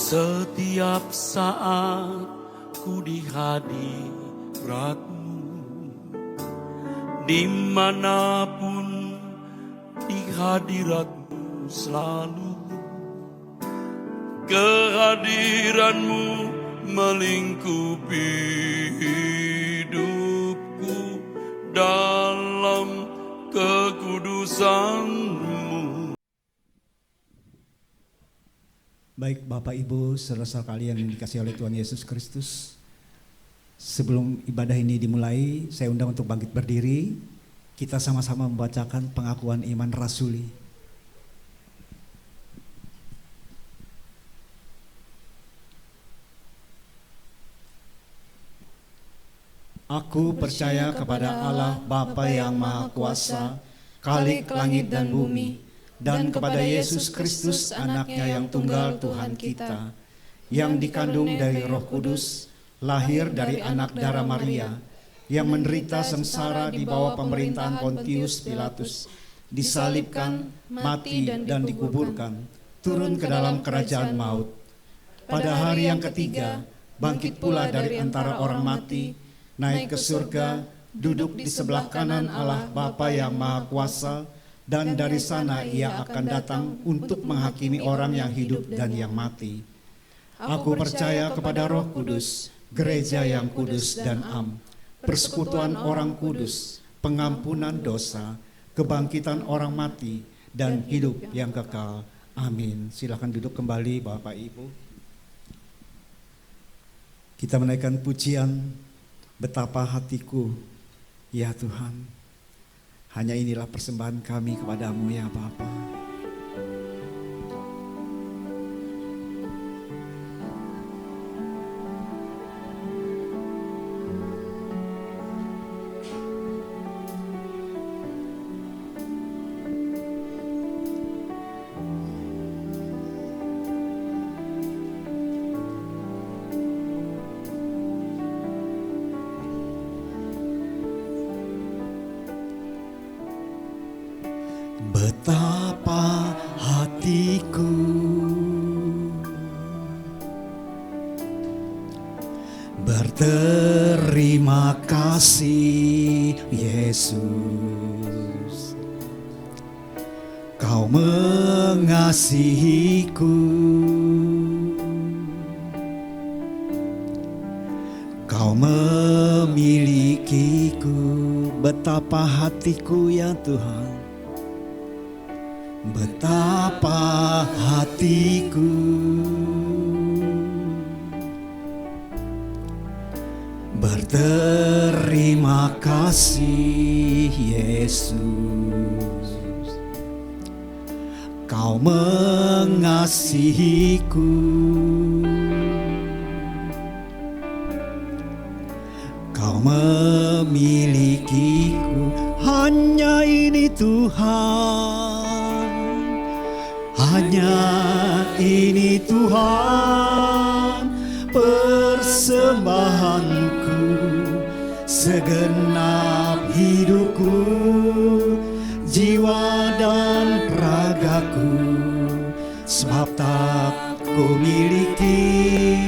Setiap saat ku di hadirat-Mu, dimanapun di hadirat-Mu selalu. Kehadiran-Mu melingkupi hidupku dalam kekudusan-Mu. Baik Bapak Ibu, saudara-saudara kalian yang dikasihi oleh Tuhan Yesus Kristus. Sebelum ibadah ini dimulai, saya undang untuk bangkit berdiri. Kita sama-sama membacakan pengakuan iman rasuli. Aku percaya kepada Allah Bapa yang Maha Kuasa, Khalik langit dan bumi, dan kepada Yesus Kristus anaknya yang tunggal Tuhan kita, yang dikandung dari Roh Kudus, lahir dari anak darah Maria, yang menderita sengsara di bawah pemerintahan Pontius Pilatus, disalibkan, mati dan dikuburkan, turun ke dalam kerajaan maut. Pada hari yang ketiga, bangkit pula dari antara orang mati, naik ke surga, duduk di sebelah kanan Allah Bapa yang Maha Kuasa, dan dari sana ia akan datang untuk menghakimi orang yang hidup dan yang mati. Aku percaya kepada Roh Kudus, gereja yang kudus dan am, persekutuan orang kudus, pengampunan dosa, kebangkitan orang mati, dan hidup yang kekal. Amin. Silakan duduk kembali Bapak Ibu. Kita menaikkan pujian, betapa hatiku, ya Tuhan. Hanya inilah persembahan kami kepadamu ya Bapa. Betapa hatiku berterima kasih Yesus, Kau mengasihiku, Kau memilikiku. Betapa hatiku ya Tuhan, betapa hatiku berterima kasih Yesus, Kau mengasihiku, Kau memilikiku. Hanya ini Tuhan, hanya ini Tuhan, persembahanku, segenap hidupku, jiwa dan ragaku. Sebab tak ku miliki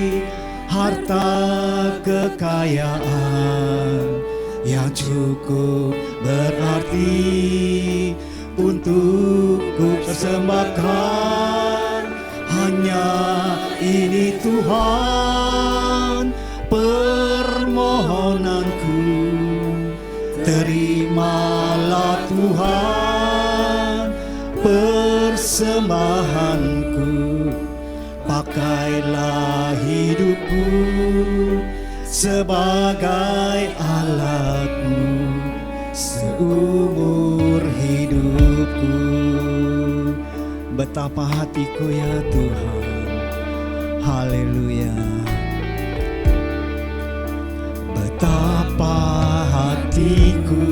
harta kekayaan yang cukup berarti untuk ku persembahkan. Hanya ini Tuhan permohonanku, terimalah Tuhan persembahanku. Pakailah hidupku sebagai alatmu seumur hidupku. Betapa hatiku ya Tuhan, haleluya. Betapa hatiku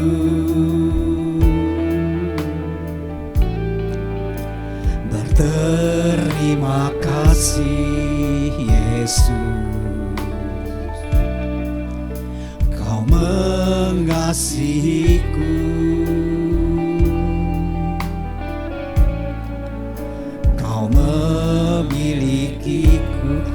berterima kasih Yesus, Kau mengasihiku, Kau memilikiku.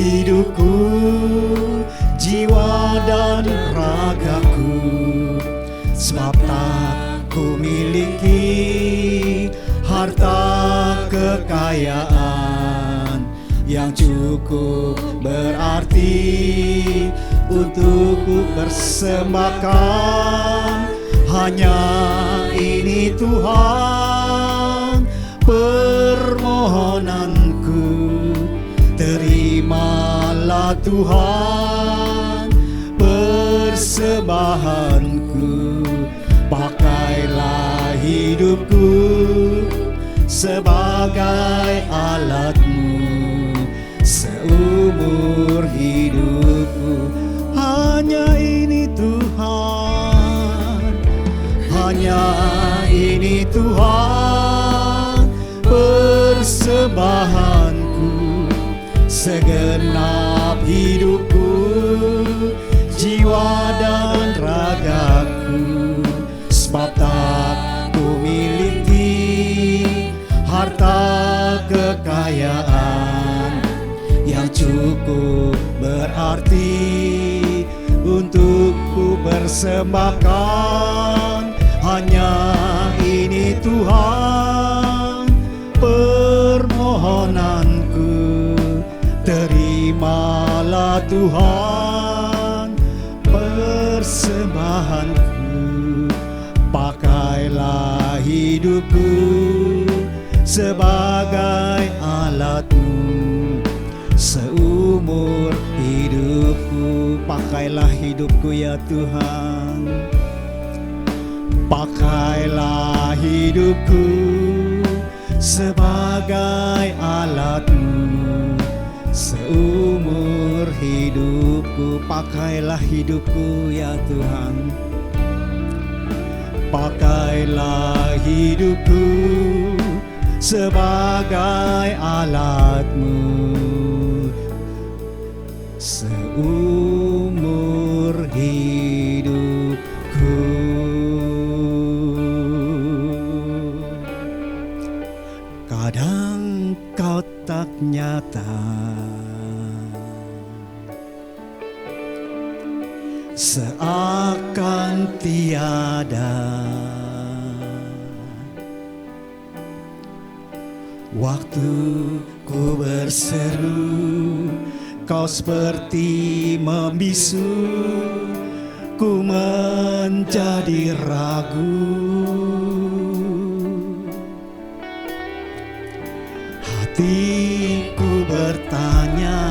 hidupku, jiwa dan ragaku, sebab tak ku miliki harta kekayaan yang cukup berarti untukku persembahkan. Hanya ini Tuhan permohonanku, terimalah Tuhan persembahanku. Pakailah hidupku sebagai alat-Mu seumur hidupku. Hanya ini Tuhan, hanya ini Tuhan persembahanku, segenap hidupku, jiwa dan ragaku, sebab tak ku miliki harta kekayaan yang cukup berarti untukku persembahkan. Hanya ini Tuhan permohonanku, terimalah Tuhan persembahanku. Pakailah hidupku sebagai alat-Mu seumur hidupku. Pakailah hidupku ya Tuhan, pakailah hidupku sebagai alat-Mu seumur hidupku. Pakailah hidupku ya Tuhan, pakailah hidupku sebagai alat-Mu seumur hidupku. Kadang Kau tak nyata, seakan tiada. Waktu ku berseru, Kau seperti membisu, ku menjadi ragu. Hatiku bertanya,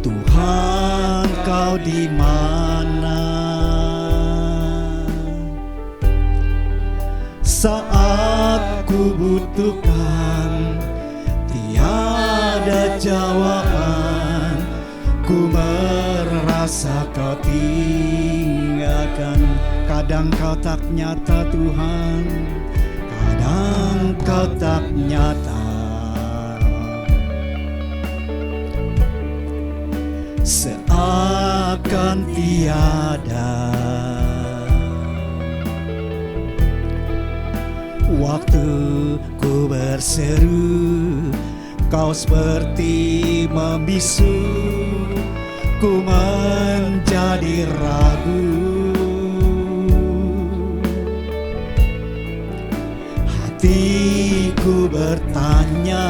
Tuhan Kau di mana? Saat ku butuhkan, tiada jawaban. Ku merasa Kau tinggalkan. Kadang Kau tak nyata Tuhan, kadang Kau tak nyata. Seakan tiada. Waktu ku berseru, Kau seperti membisu, ku menjadi ragu. Hatiku bertanya,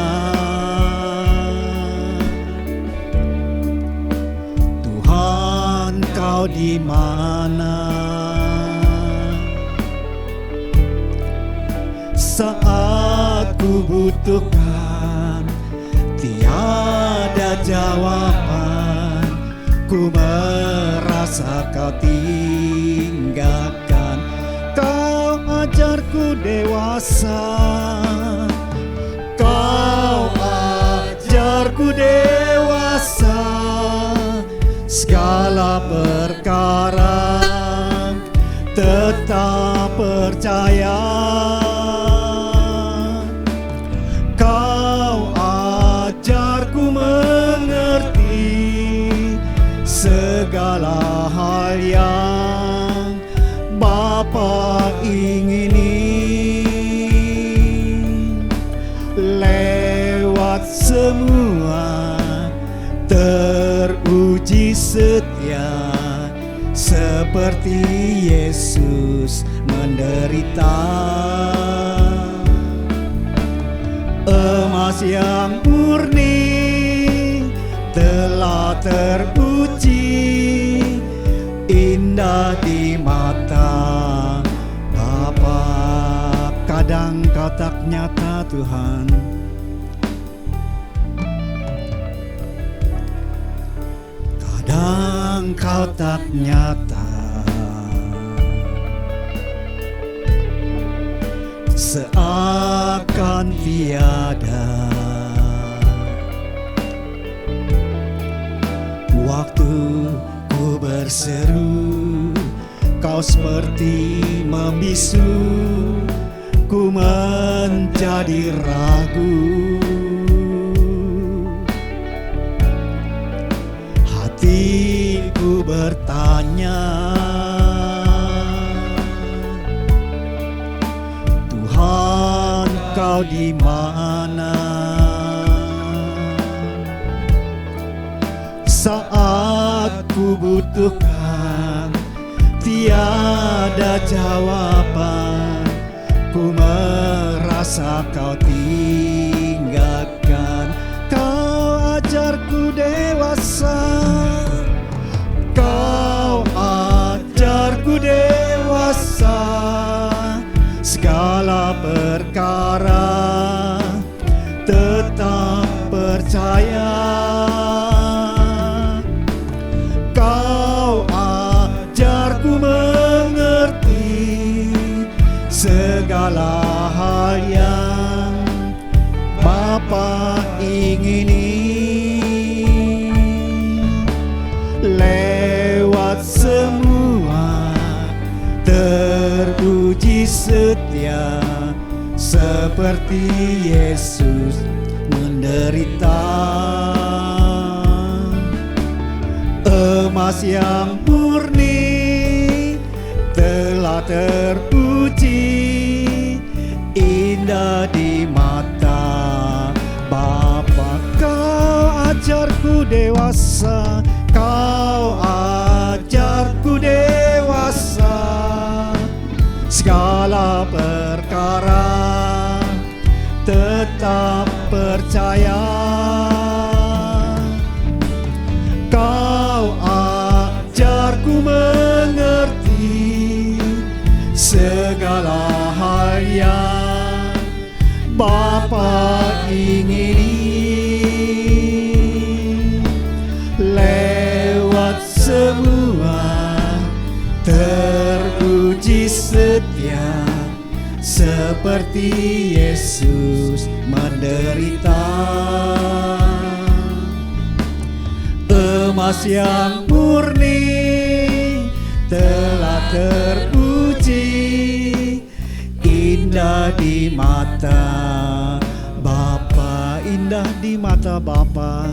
Tuhan Kau di mana? Saat ku butuhkan, tiada jawaban. Ku merasa Kau tinggalkan. Kau ajarku dewasa, Kau ajarku dewasa. Segala perkara tetap percaya. Kau ajarku mengerti segala hal yang Bapa ingini. setia seperti Yesus menderita. Emas yang murni telah teruji, indah di mata Bapa. Kadang kau tak nyata Tuhan, kadang kau tak nyata, seakan tiada. Waktu ku berseru, kau seperti membisu, ku menjadi ragu. Hatiku bertanya, Tuhan kau di mana? Saat ku butuhkan, tiada jawaban. Ku merasa kau tinggalkan. Kau ajarku dewasa, kau ajarku dewasa. Segala perkara tetap percaya. Kau ajarku mengerti segala hal yang Bapa ingini. Lewat semua teruji setia seperti Yesus menderita. Emas yang murni telah teruji, indah di mata Bapa. Kau ajarku dewasa, kau ajarku dewasa. Segala perkara tetap percaya. Kau ajarku mengerti segala hal yang Bapa ingini. Lewat semua teruji setia seperti Yesus menderita. Emas yang murni telah teruji, indah di mata Bapa. Indah di mata Bapa,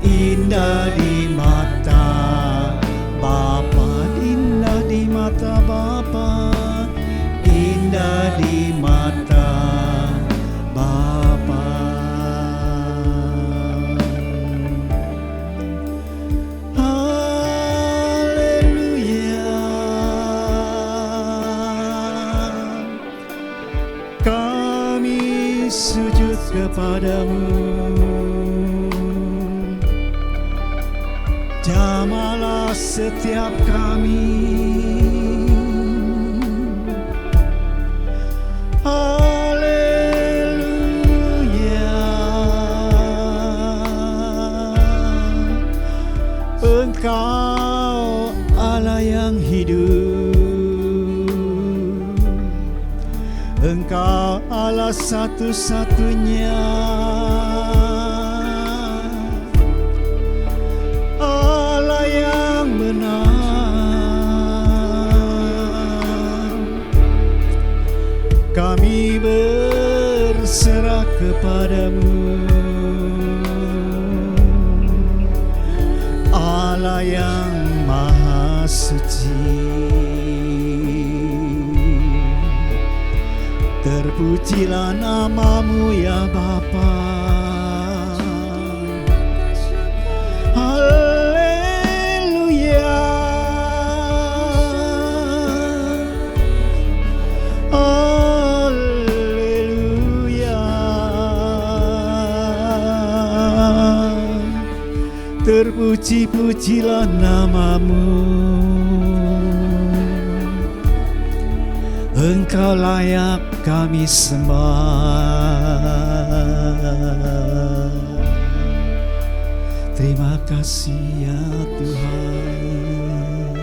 indah di mata Bapa, indah di mata Bapa, indah di mata Bapa. Haleluya, kami sujud kepadamu. Jamalah setiap kami. Haleluya, Engkau Allah yang hidup, Engkau Allah satu-satunya. Kami berserah kepadamu, Allah yang Maha Suci. Terpujilah namamu ya Bapa. Haleluya, Puji-pujilah namamu, Engkau layak kami sembah. Terima kasih ya Tuhan.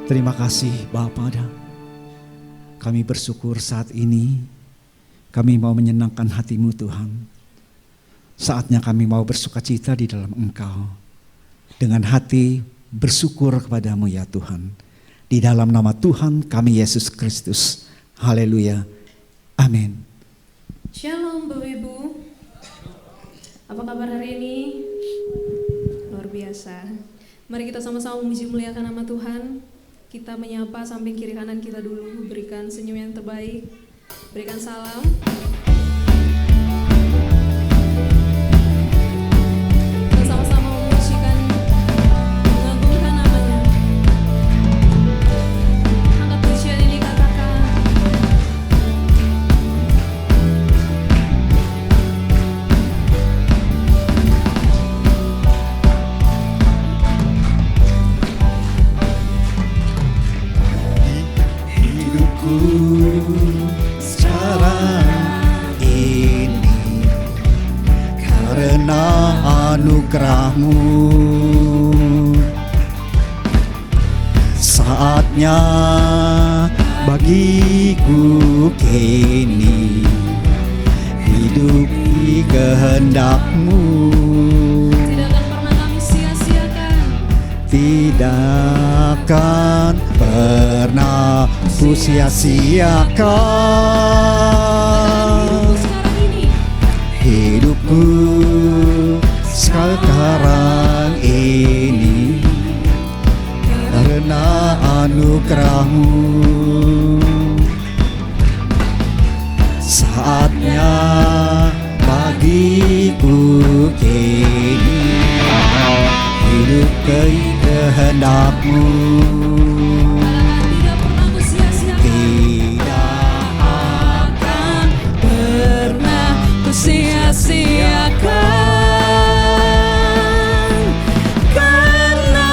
Terima kasih Bapa, kami bersyukur saat ini kami mau menyenangkan hati-Mu Tuhan. Saatnya kami mau bersukacita di dalam Engkau. Dengan hati bersyukur kepadamu ya Tuhan. Di dalam nama Tuhan kami Yesus Kristus. Haleluya. Amin. Shalom Bapak Ibu. Apa kabar hari ini? Luar biasa. Mari kita sama-sama memuji muliakan nama Tuhan. Kita menyapa samping kiri kanan kita dulu. Berikan senyum yang terbaik. Berikan salam. Kita sama-sama memujikan, mengagungkan namanya. Angkat pujian ini, katakan. Hidupku sekarang ini karena anugerah-Mu. Saatnya bagiku kini hidup di kehendak-Mu. Tidak akan pernah kami sia-siakan. Tidak akan pernah ku sia-siakan Sekarang ini hidupku sekarang ini karena anugerah-Mu. Saatnya bagiku kini hidup kehendak-Mu. tidak pernah ku sia-siakan. Tidak Akan pernah ku sia-siakan, karena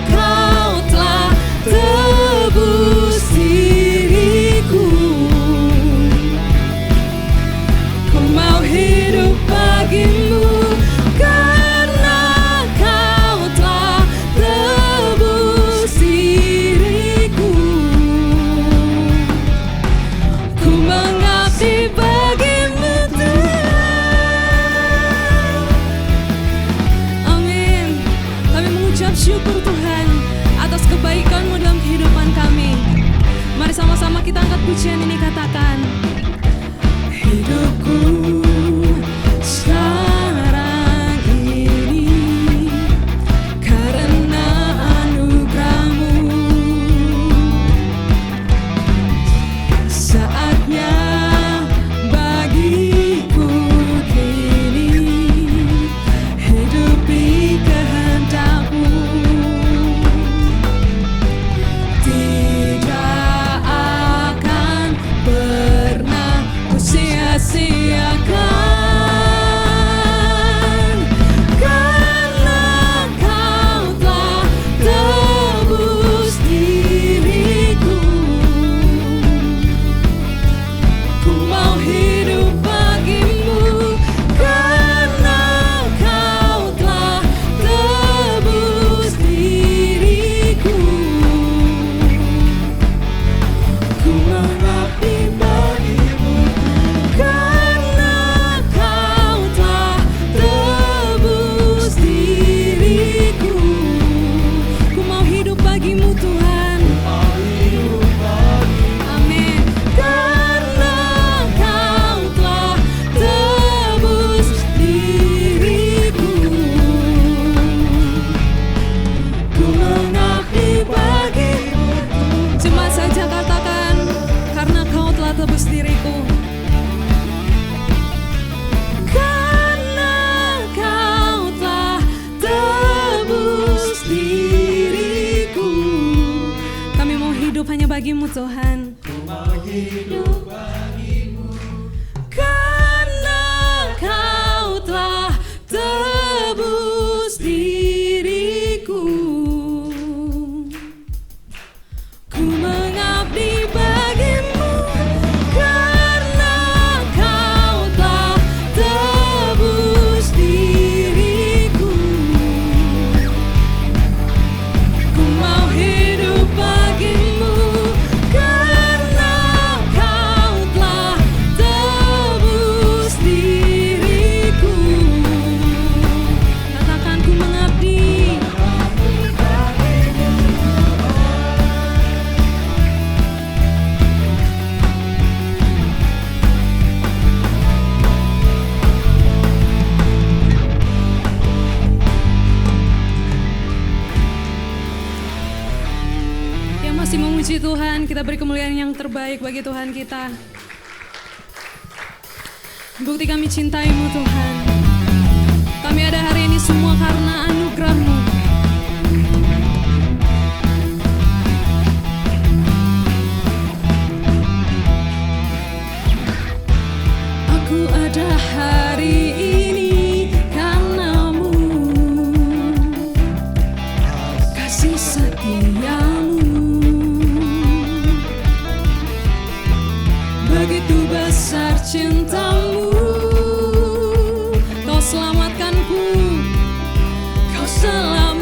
Kau telah tebus diriku. Ku mau hidup bagimu, karena Kau telah tebus diriku. Ku mengabdi bagimu Tuhan. Amin. Kami mengucap syukur Tuhan atas kebaikan-Mu dalam kehidupan kami. Mari sama-sama kita angkat pujian ini, katakan. Hidupku sekarang ini karena anugerah-Mu. Saatnya bagiku kini hidup di kehendak-Mu. Tidak akan pernah ku sia-siakan, karena Kau telah tebus diriku. Ku mau hidup bagimu, karena Kau telah tebus diriku. Ku mengabdi bagimu, karena Kau telah tebus diriku. Ku mau hidup bagimu Tuhan. Amin. Karena Kau telah tebus diriku. Ku mengabdi bagimu. Cuma saja katakan, karena Kau telah tebus diriku. Karena Kau telah tebus diriku. Kami mau hidup hanya bagimu Tuhan. Karena Kau masih memuji Tuhan, kita beri kemuliaan yang terbaik bagi Tuhan kita. Bukti kami cintai-Mu Tuhan. Kami ada hari ini semua karena anugerah-Mu. Aku ada hari ini karena-Mu, kasih setia-Mu begitu besar cinta-Mu. Kau selamatkanku, Kau selamatkan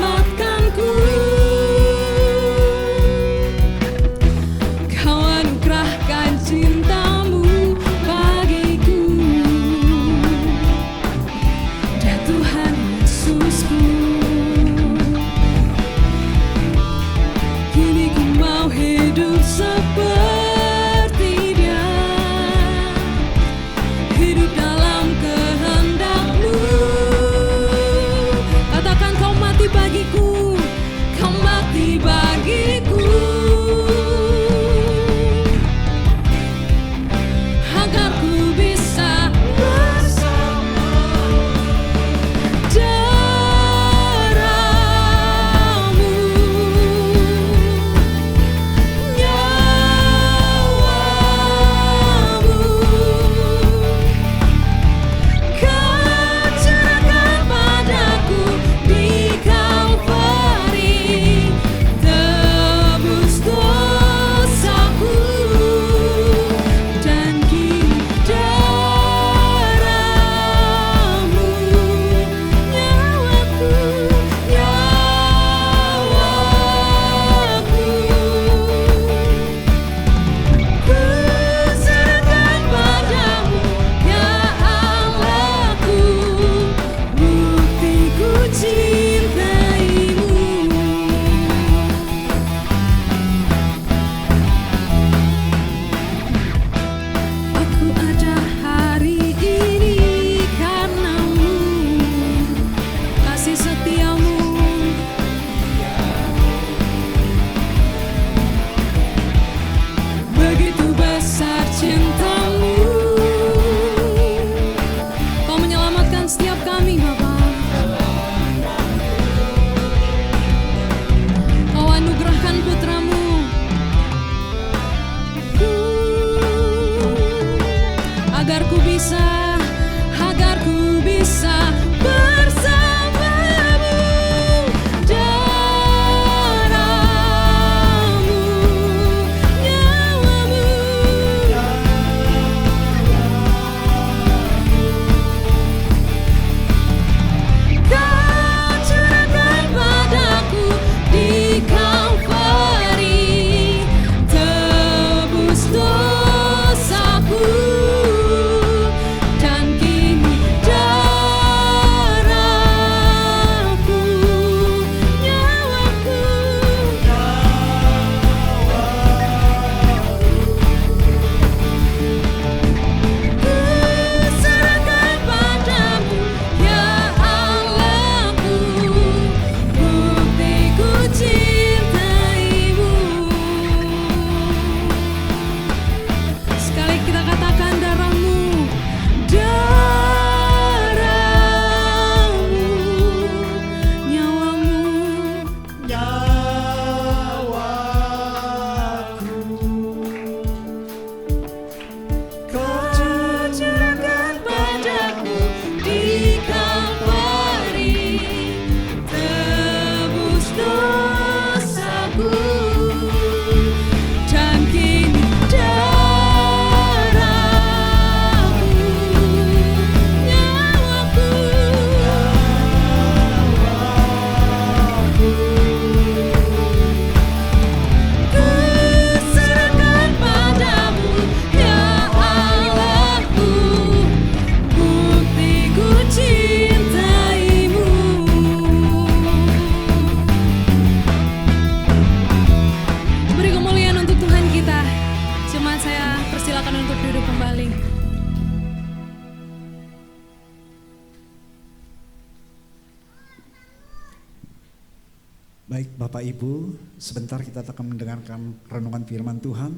Baik Bapak Ibu, sebentar kita akan mendengarkan renungan firman Tuhan.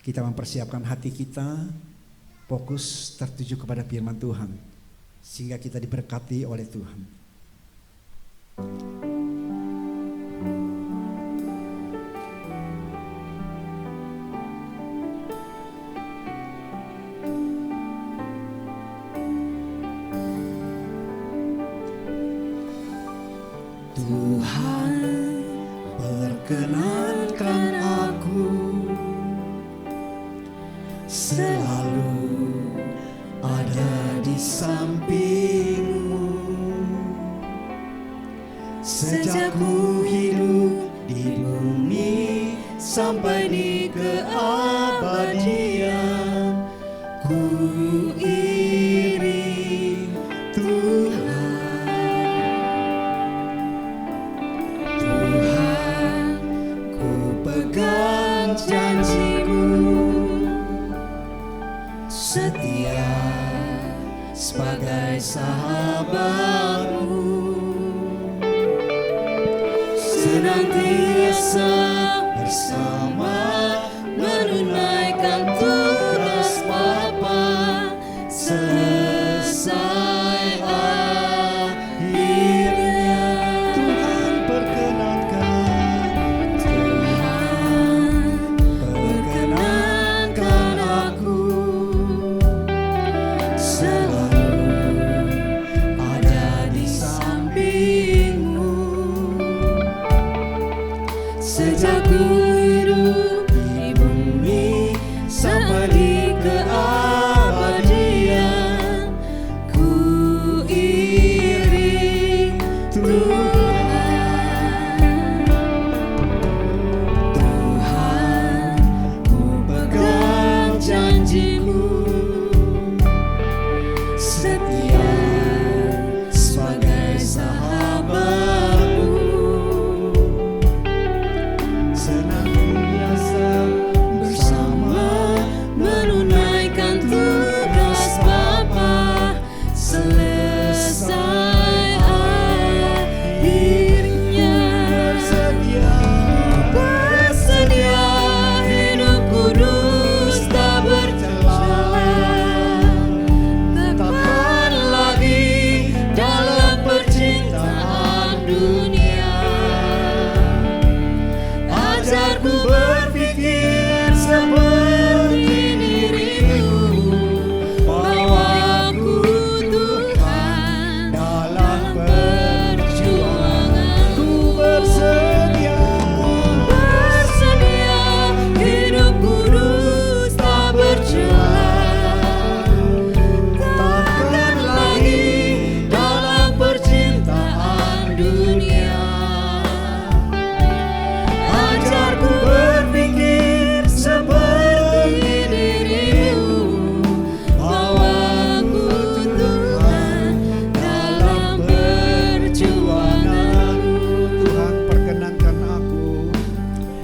Kita mempersiapkan hati kita, fokus tertuju kepada firman Tuhan, sehingga kita diberkati oleh Tuhan. Tuhan, perkenankan aku selalu ada di samping-Mu. Sejak ku hidup di bumi sampai di keabadian, ku iri Tuhan. Pegang janji-Mu, setia sebagai sahabat-Mu, senantiasa bersama menunaikan tugas Bapa selesai akhirnya. Tuhan perkenankan aku selalu ada di samping-Mu. Sejak ku hidup di bumi sampai di keabadian, ku iri Tuhan. Tuhan, ku pegang janji-Mu, setia sebagai sahabat-Mu, senantiasa bersama menunaikan tugas Bapa selesai akhirnya. Bersedia hidup kudus tak bercela, takkan lagi dalam percintaan dunia. Ajarku berpikir seperti diri-Mu, bawa aku Tuhan dalam perjuangan. Ku bersedia hidup kudus tak bercela, takkan lagi dalam percintaan dunia. Ajarku berpikir seperti diri-Mu, bawa aku Tuhan dalam perjuangan. Tuhan, perkenankan aku.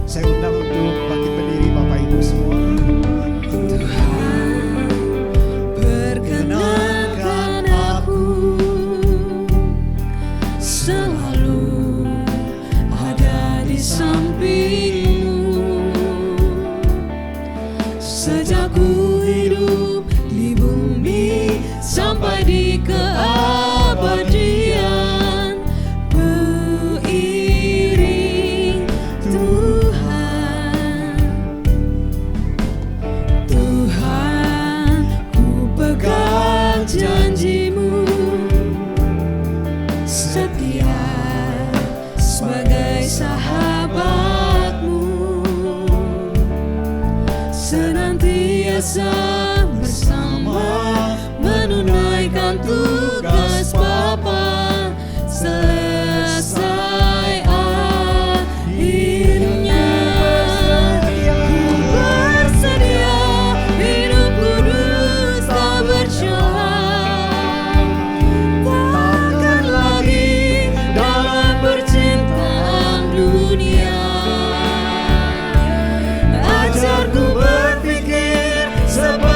Saya undang untuk bangkit berdiri Bapak Ibu semua. Tuhan, perkenankan aku selalu ada di samping-Mu. Sejak ku hidup di bumi sampai di keabadian, ku iri Tuhan. Tuhan, ku pegang janji-Mu, setia sebagai sahabat-Mu, senantiasa bersama menunaikan tugas Bapa selesai akhirnya. Ku bersedia hidup kudus tak bercela, takkan lagi dalam percintaan dunia. Ajarku berpikir seperti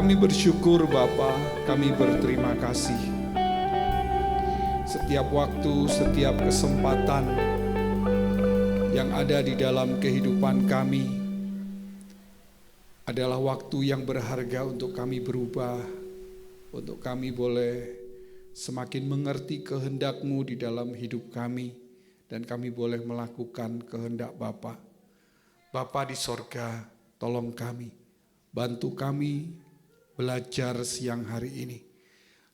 kami bersyukur Bapa, kami berterima kasih. Setiap waktu, setiap kesempatan yang ada di dalam kehidupan kami adalah waktu yang berharga untuk kami berubah, untuk kami boleh semakin mengerti kehendak-Mu di dalam hidup kami, dan kami boleh melakukan kehendak Bapa. Bapa di sorga, tolong kami, bantu kami belajar siang hari ini,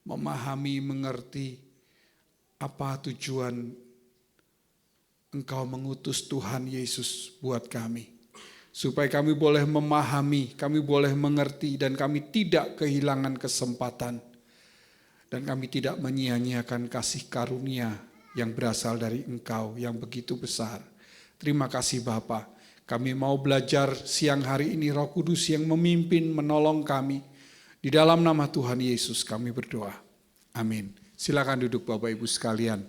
memahami, mengerti apa tujuan Engkau mengutus Tuhan Yesus buat kami. Supaya kami boleh memahami, kami boleh mengerti, dan kami tidak kehilangan kesempatan. Dan kami tidak menyia-nyiakan kasih karunia yang berasal dari Engkau yang begitu besar. Terima kasih Bapa. Kami mau belajar siang hari ini, Roh Kudus yang memimpin, menolong kami. Di dalam nama Tuhan Yesus kami berdoa. Amin. Silakan duduk Bapak Ibu sekalian.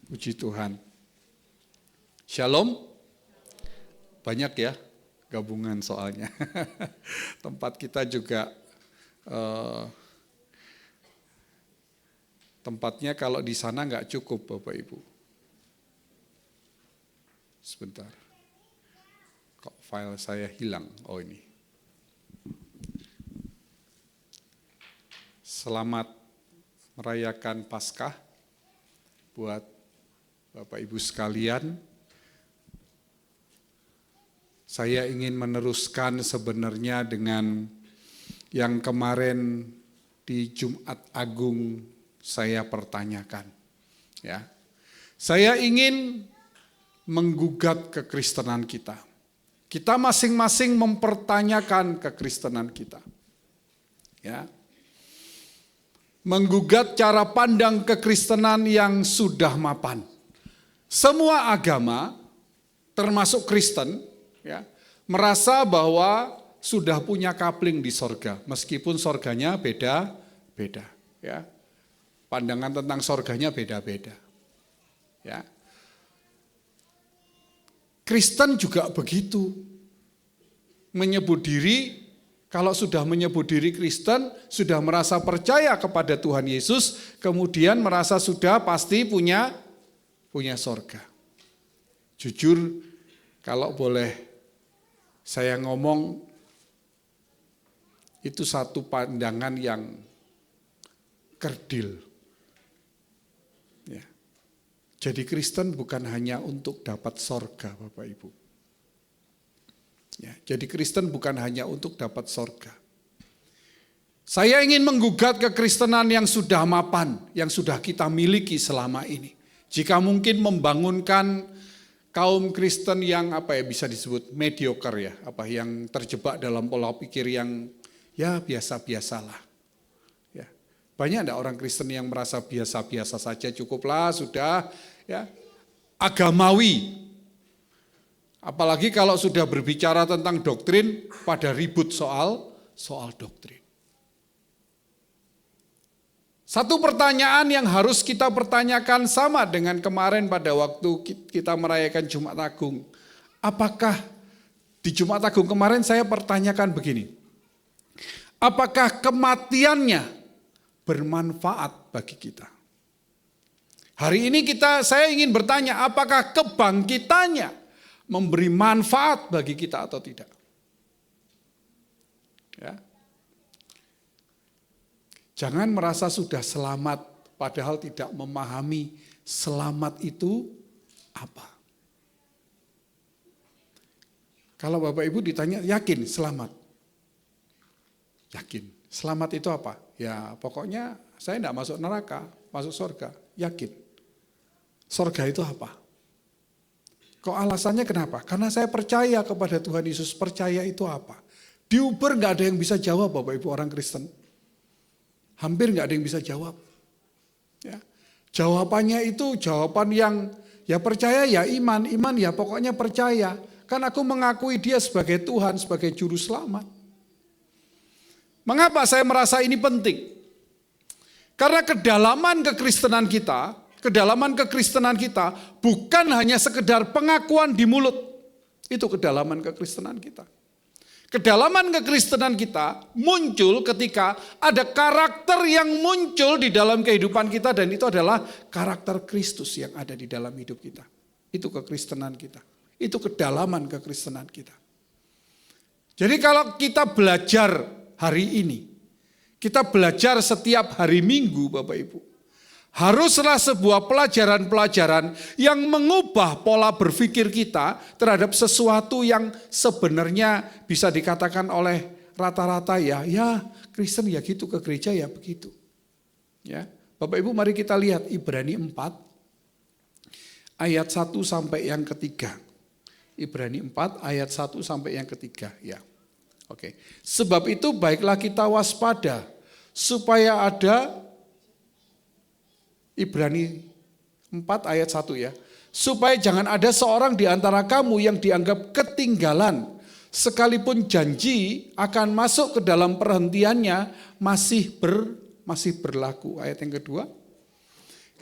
Puji Tuhan. Shalom. Banyak ya gabungan soalnya. Tempat kita juga tempatnya kalau di sana nggak cukup Bapak Ibu. Sebentar. Kok file saya hilang? Oh ini. Selamat merayakan Paskah buat Bapak Ibu sekalian. Saya ingin meneruskan sebenarnya dengan yang kemarin di Jumat Agung saya pertanyakan. Ya. Saya ingin menggugat kekristenan kita. Kita masing-masing mempertanyakan kekristenan kita. Ya. Menggugat cara pandang kekristenan yang sudah mapan. Semua agama, termasuk Kristen, ya, merasa bahwa sudah punya kapling di sorga, meskipun sorganya beda-beda. Ya. Pandangan tentang sorganya beda-beda. Ya. Kristen juga begitu. Menyebut diri, kalau sudah menyebut diri Kristen, sudah merasa percaya kepada Tuhan Yesus, kemudian merasa sudah pasti punya sorga. Jujur, kalau boleh saya ngomong, itu satu pandangan yang kerdil. Ya. Jadi Kristen bukan hanya untuk dapat sorga, Bapak Ibu. Ya, jadi Kristen bukan hanya untuk dapat sorga. Saya ingin menggugat kekristenan yang sudah mapan, yang sudah kita miliki selama ini. Jika mungkin membangunkan kaum Kristen yang bisa disebut mediocre ya, yang terjebak dalam pola pikir yang ya biasa-biasalah. Ya. Banyak enggak orang Kristen yang merasa biasa-biasa saja, cukuplah sudah ya, agamawi. Apalagi kalau sudah berbicara tentang doktrin, pada ribut soal doktrin. Satu pertanyaan yang harus kita pertanyakan sama dengan kemarin pada waktu kita merayakan Jumat Agung. Apakah di Jumat Agung kemarin saya pertanyakan begini. Apakah kematiannya bermanfaat bagi kita? Hari ini saya ingin bertanya, apakah kebangkitannya memberi manfaat bagi kita atau tidak? Ya. Jangan merasa sudah selamat, padahal tidak memahami selamat itu apa. Kalau Bapak Ibu ditanya, yakin selamat? Yakin. Selamat itu apa? Ya pokoknya saya tidak masuk neraka, masuk surga. Yakin. Surga itu apa? Kok alasannya kenapa? Karena saya percaya kepada Tuhan Yesus. Percaya itu apa? Di Uber gak ada yang bisa jawab Bapak Ibu orang Kristen. Hampir gak ada yang bisa jawab. Ya. Jawabannya itu jawaban yang ya percaya ya iman. Iman ya pokoknya percaya. Kan aku mengakui dia sebagai Tuhan, sebagai juru selamat. Mengapa saya merasa ini penting? Karena kedalaman kekristenan kita bukan hanya sekedar pengakuan di mulut. Itu kedalaman kekristenan kita. Kedalaman kekristenan kita muncul ketika ada karakter yang muncul di dalam kehidupan kita, dan itu adalah karakter Kristus yang ada di dalam hidup kita. Itu kekristenan kita. Itu kedalaman kekristenan kita. Jadi kalau kita belajar hari ini, kita belajar setiap hari Minggu Bapak Ibu, haruslah sebuah pelajaran-pelajaran yang mengubah pola berpikir kita terhadap sesuatu yang sebenarnya bisa dikatakan oleh rata-rata ya Kristen ya gitu, ke gereja ya begitu. Ya, Bapak Ibu mari kita lihat Ibrani 4 ayat 1 sampai yang ketiga. Ibrani 4 ayat 1 sampai yang ketiga ya. Oke. Sebab itu baiklah kita waspada supaya ada Ibrani 4 ayat 1 ya. Supaya jangan ada seorang di antara kamu yang dianggap ketinggalan, sekalipun janji akan masuk ke dalam perhentiannya masih berlaku. Ayat yang kedua.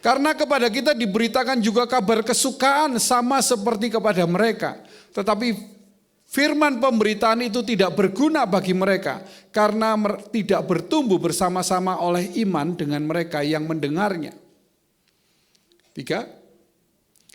Karena kepada kita diberitakan juga kabar kesukaan sama seperti kepada mereka. Tetapi firman pemberitaan itu tidak berguna bagi mereka karena tidak bertumbuh bersama-sama oleh iman dengan mereka yang mendengarnya. 3.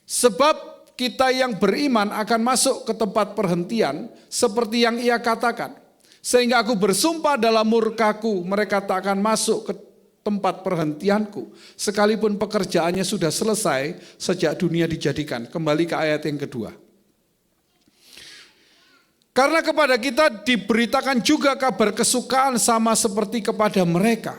Sebab kita yang beriman akan masuk ke tempat perhentian seperti yang ia katakan. Sehingga aku bersumpah dalam murkaku mereka tak akan masuk ke tempat perhentianku. Sekalipun pekerjaannya sudah selesai sejak dunia dijadikan. Kembali ke ayat yang kedua. Karena kepada kita diberitakan juga kabar kesukaan sama seperti kepada mereka.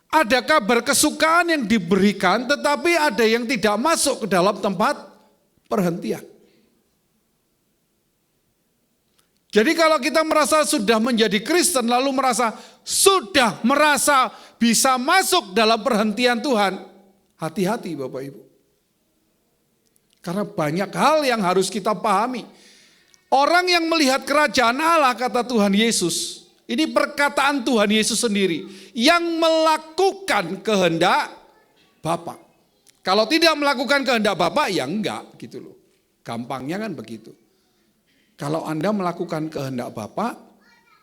Ada kabar kesukaan yang diberikan, tetapi ada yang tidak masuk ke dalam tempat perhentian. Jadi kalau kita merasa sudah menjadi Kristen, lalu merasa bisa masuk dalam perhentian Tuhan, hati-hati Bapak Ibu. Karena banyak hal yang harus kita pahami. Orang yang melihat kerajaan Allah, kata Tuhan Yesus, ini perkataan Tuhan Yesus sendiri, yang melakukan kehendak Bapa. Kalau tidak melakukan kehendak Bapa, ya enggak gitu loh. Gampangnya kan begitu. Kalau Anda melakukan kehendak Bapa,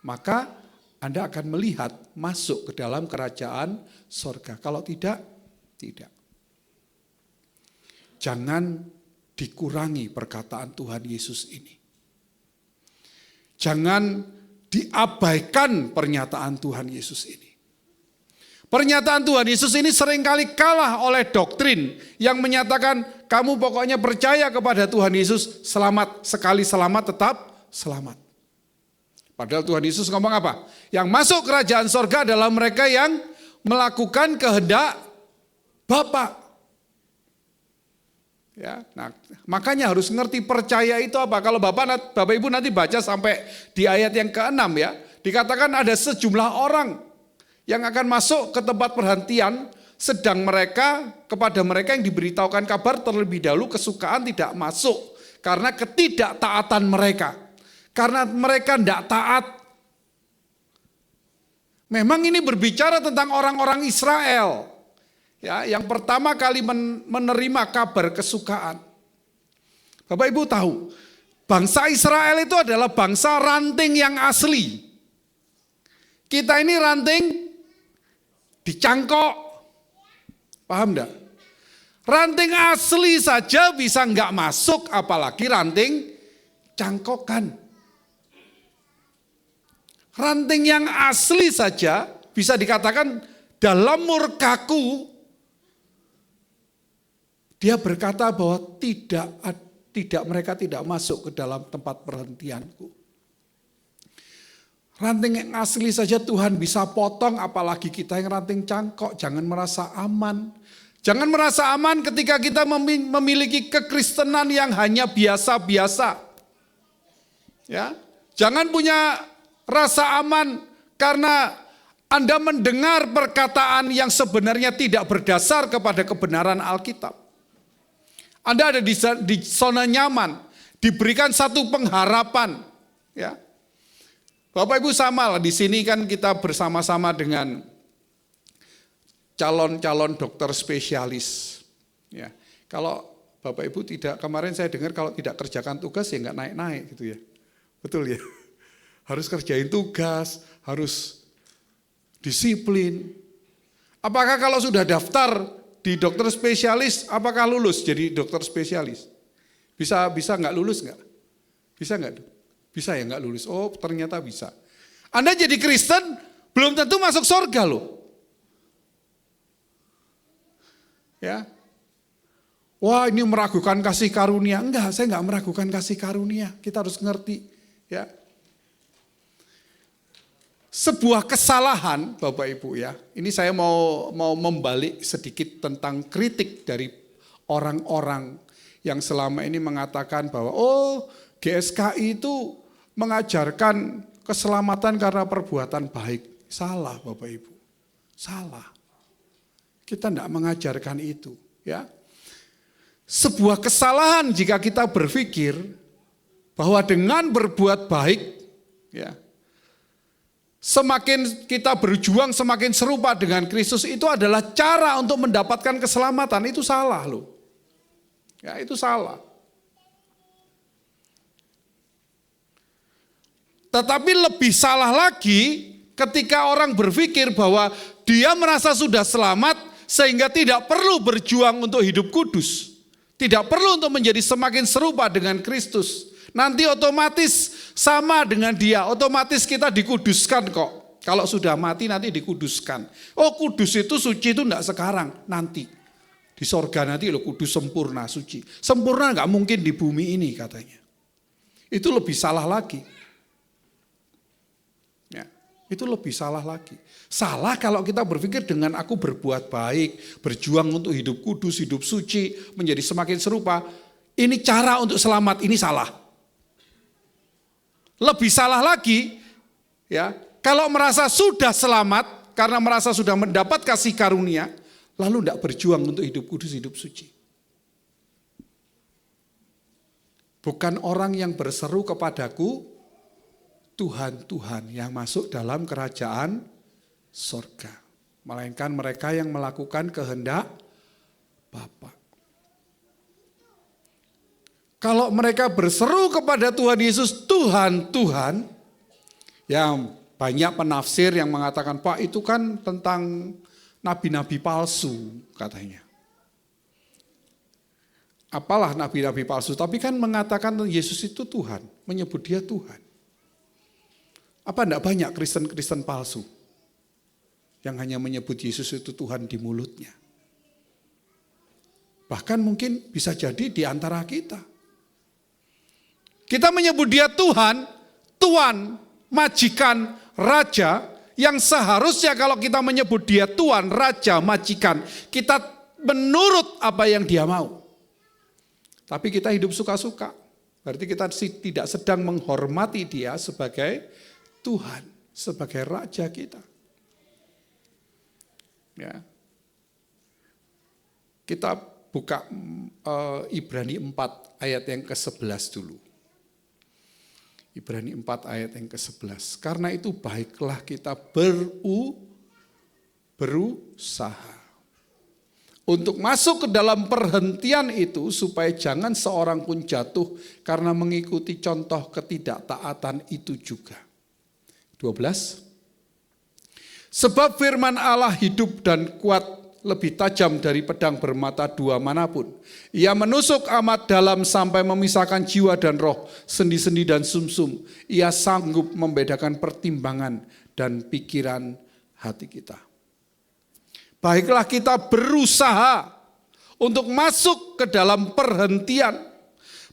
maka Anda akan melihat masuk ke dalam kerajaan sorga. Kalau tidak, tidak. Jangan dikurangi perkataan Tuhan Yesus ini. Jangan diabaikan pernyataan Tuhan Yesus ini. Pernyataan Tuhan Yesus ini seringkali kalah oleh doktrin yang menyatakan kamu pokoknya percaya kepada Tuhan Yesus, selamat, sekali selamat tetap selamat. Padahal Tuhan Yesus ngomong apa? Yang masuk kerajaan sorga adalah mereka yang melakukan kehendak Bapa. Ya, nah, makanya harus ngerti percaya itu apa. Kalau Bapak Ibu nanti baca sampai di ayat yang ke-6 ya, dikatakan ada sejumlah orang yang akan masuk ke tempat perhentian, sedang kepada mereka yang diberitahukan kabar terlebih dahulu kesukaan tidak masuk karena ketidaktaatan mereka. Karena mereka tidak taat. Memang ini berbicara tentang orang-orang Israel. Ya, yang pertama kali menerima kabar kesukaan. Bapak Ibu tahu, bangsa Israel itu adalah bangsa ranting yang asli. Kita ini ranting dicangkok. Paham enggak? Ranting asli saja bisa enggak masuk, apalagi ranting cangkokan. Ranting yang asli saja bisa dikatakan dalam murkaku, dia berkata bahwa mereka tidak masuk ke dalam tempat perhentianku. Ranting yang asli saja Tuhan bisa potong, apalagi kita yang ranting cangkok. Jangan merasa aman. Jangan merasa aman ketika kita memiliki kekristenan yang hanya biasa-biasa. Ya, jangan punya rasa aman karena Anda mendengar perkataan yang sebenarnya tidak berdasar kepada kebenaran Alkitab. Anda ada di zona nyaman, diberikan satu pengharapan. Ya, Bapak Ibu sama lah, di sini kan kita bersama-sama dengan calon-calon dokter spesialis. Ya, kalau Bapak Ibu tidak, kemarin saya dengar kalau tidak kerjakan tugas ya nggak naik-naik gitu ya. Betul ya. harus kerjain tugas, harus disiplin. Apakah kalau sudah daftar di dokter spesialis, apakah lulus jadi dokter spesialis? Bisa nggak lulus nggak? Bisa nggak? Bisa ya nggak lulus. Oh ternyata bisa. Anda jadi Kristen belum tentu masuk surga loh. Ya. Wah ini meragukan kasih karunia. Enggak, saya enggak meragukan kasih karunia. Kita harus ngerti. Ya. Sebuah kesalahan Bapak Ibu ya. Ini saya mau membalik sedikit tentang kritik dari orang-orang yang selama ini mengatakan bahwa GSKI itu mengajarkan keselamatan karena perbuatan baik. Salah Bapak Ibu. Salah. Kita tidak mengajarkan itu, ya. Sebuah kesalahan jika kita berpikir bahwa dengan berbuat baik, ya, semakin kita berjuang semakin serupa dengan Kristus itu adalah cara untuk mendapatkan keselamatan. Itu salah loh. Ya, itu salah. Tetapi lebih salah lagi ketika orang berpikir bahwa dia merasa sudah selamat sehingga tidak perlu berjuang untuk hidup kudus. Tidak perlu untuk menjadi semakin serupa dengan Kristus. Nanti otomatis sama dengan dia, otomatis kita dikuduskan kok. Kalau sudah mati nanti dikuduskan. Oh kudus itu suci itu enggak sekarang, nanti. Di sorga nanti lo kudus sempurna, suci. Sempurna enggak mungkin di bumi ini katanya. Itu lebih salah lagi. Ya, itu lebih salah lagi. Salah kalau kita berpikir dengan aku berbuat baik, berjuang untuk hidup kudus, hidup suci, menjadi semakin serupa. Ini cara untuk selamat, ini salah. Lebih salah lagi, ya, kalau merasa sudah selamat, karena merasa sudah mendapat kasih karunia, lalu tidak berjuang untuk hidup kudus, hidup suci. Bukan orang yang berseru kepadaku, Tuhan, Tuhan yang masuk dalam kerajaan surga. Melainkan mereka yang melakukan kehendak Bapa. Kalau mereka berseru kepada Tuhan Yesus, Tuhan, Tuhan, yang banyak penafsir yang mengatakan, Pak itu kan tentang nabi-nabi palsu katanya. Apalah nabi-nabi palsu, tapi kan mengatakan Yesus itu Tuhan, menyebut dia Tuhan. Apa enggak banyak Kristen-Kristen palsu yang hanya menyebut Yesus itu Tuhan di mulutnya? Bahkan mungkin bisa jadi di antara kita. Kita menyebut dia Tuhan, Tuan, majikan, raja, yang seharusnya kalau kita menyebut dia Tuan, raja, majikan, kita menurut apa yang dia mau. Tapi kita hidup suka-suka. Berarti kita tidak sedang menghormati dia sebagai Tuhan, sebagai raja kita. Ya. Kita buka Ibrani 4 ayat yang ke-11 dulu. Ibrani 4 ayat yang ke-11. Karena itu baiklah kita berusaha untuk masuk ke dalam perhentian itu supaya jangan seorang pun jatuh karena mengikuti contoh ketidaktaatan itu juga. 12. Sebab firman Allah hidup dan kuat, lebih tajam dari pedang bermata dua manapun. Ia menusuk amat dalam sampai memisahkan jiwa dan roh, sendi-sendi dan sumsum. Ia sanggup membedakan pertimbangan dan pikiran hati kita. Baiklah kita berusaha untuk masuk ke dalam perhentian.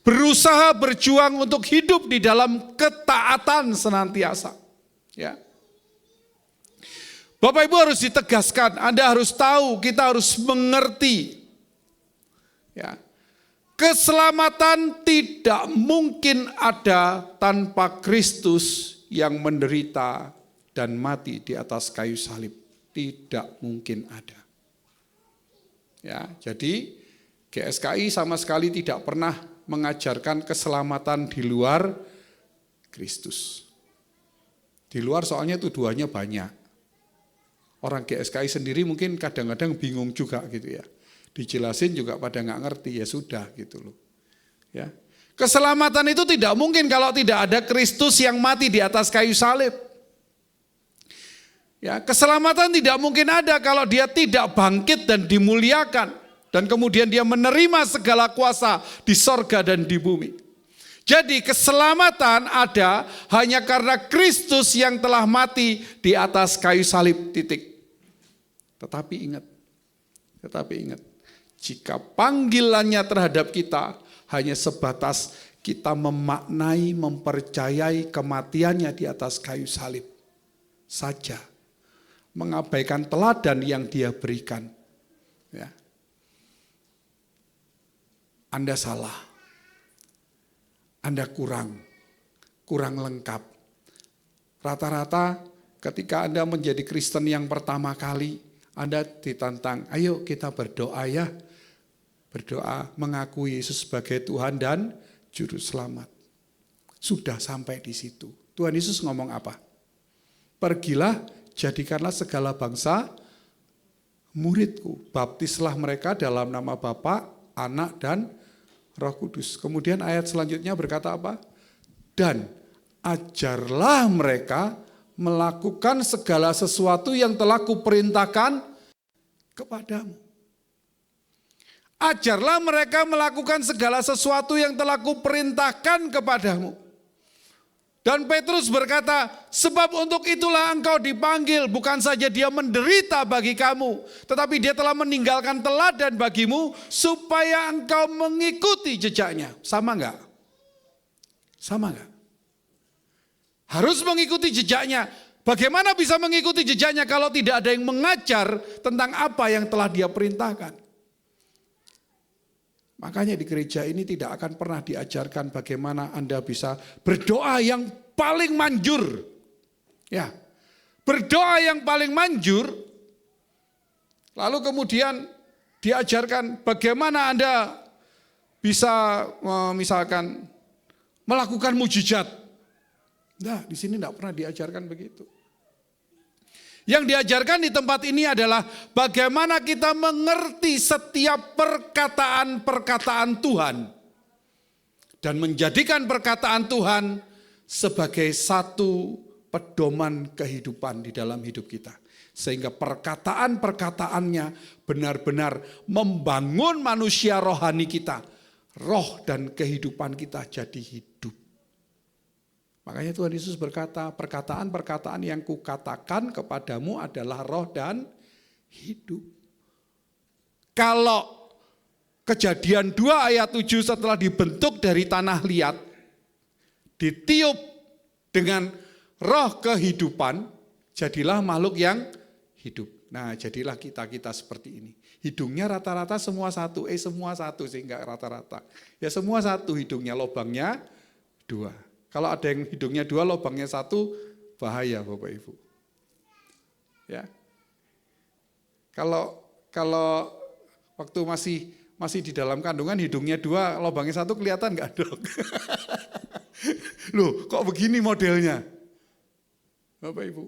Berusaha berjuang untuk hidup di dalam ketaatan senantiasa. Ya. Bapak Ibu harus ditegaskan, Anda harus tahu, kita harus mengerti. Ya. Keselamatan tidak mungkin ada tanpa Kristus yang menderita dan mati di atas kayu salib. Tidak mungkin ada. Ya, jadi GSKI sama sekali tidak pernah mengajarkan keselamatan di luar Kristus. Di luar soalnya tuduhannya banyak. Orang GSKI sendiri mungkin kadang-kadang bingung juga gitu ya. Dijelasin juga pada nggak ngerti, ya sudah gitu loh. Ya. Keselamatan itu tidak mungkin kalau tidak ada Kristus yang mati di atas kayu salib. Ya, keselamatan tidak mungkin ada kalau dia tidak bangkit dan dimuliakan. Dan kemudian dia menerima segala kuasa di sorga dan di bumi. Jadi keselamatan ada hanya karena Kristus yang telah mati di atas kayu salib, titik. Tetapi ingat, jika panggilannya terhadap kita hanya sebatas kita memaknai, mempercayai kematiannya di atas kayu salib saja, mengabaikan teladan yang dia berikan, ya, Anda salah, Anda kurang lengkap. Rata-rata ketika Anda menjadi Kristen yang pertama kali, Anda ditantang, ayo kita berdoa ya. Berdoa mengakui Yesus sebagai Tuhan dan Juru Selamat. Sudah sampai di situ. Tuhan Yesus ngomong apa? Pergilah, jadikanlah segala bangsa muridku. Baptislah mereka dalam nama Bapa, Anak, dan Roh Kudus. Kemudian ayat selanjutnya berkata apa? Dan ajarlah mereka melakukan segala sesuatu yang telah kuperintahkan kepadamu. Ajarlah mereka melakukan segala sesuatu yang telah kuperintahkan kepadamu. Dan Petrus berkata, sebab untuk itulah engkau dipanggil, bukan saja dia menderita bagi kamu, tetapi dia telah meninggalkan teladan bagimu, supaya engkau mengikuti jejaknya. Sama enggak? Sama enggak? Harus mengikuti jejaknya. Bagaimana bisa mengikuti jejaknya kalau tidak ada yang mengajar tentang apa yang telah dia perintahkan? Makanya di gereja ini tidak akan pernah diajarkan bagaimana Anda bisa berdoa yang paling manjur. Ya, berdoa yang paling manjur, lalu kemudian diajarkan bagaimana Anda bisa misalkan melakukan mujizat. Nah, di sini tidak pernah diajarkan begitu. Yang diajarkan di tempat ini adalah bagaimana kita mengerti setiap perkataan-perkataan Tuhan dan menjadikan perkataan Tuhan sebagai satu pedoman kehidupan di dalam hidup kita. Sehingga perkataan-perkataannya benar-benar membangun manusia rohani kita. Roh dan kehidupan kita jadi hidup. Makanya Tuhan Yesus berkata, perkataan-perkataan yang kukatakan kepadamu adalah roh dan hidup. Kalau Kejadian 2 ayat 7 setelah dibentuk dari tanah liat, ditiup dengan roh kehidupan, jadilah makhluk yang hidup. Nah, jadilah kita seperti ini. Hidungnya rata-rata semua satu, sehingga rata-rata. Ya semua satu hidungnya, lobangnya 2. Kalau ada yang hidungnya 2, lobangnya 1, bahaya Bapak Ibu. Ya. Kalau waktu masih di dalam kandungan hidungnya 2, lobangnya 1 kelihatan nggak dok? Loh, kok begini modelnya? Bapak Ibu.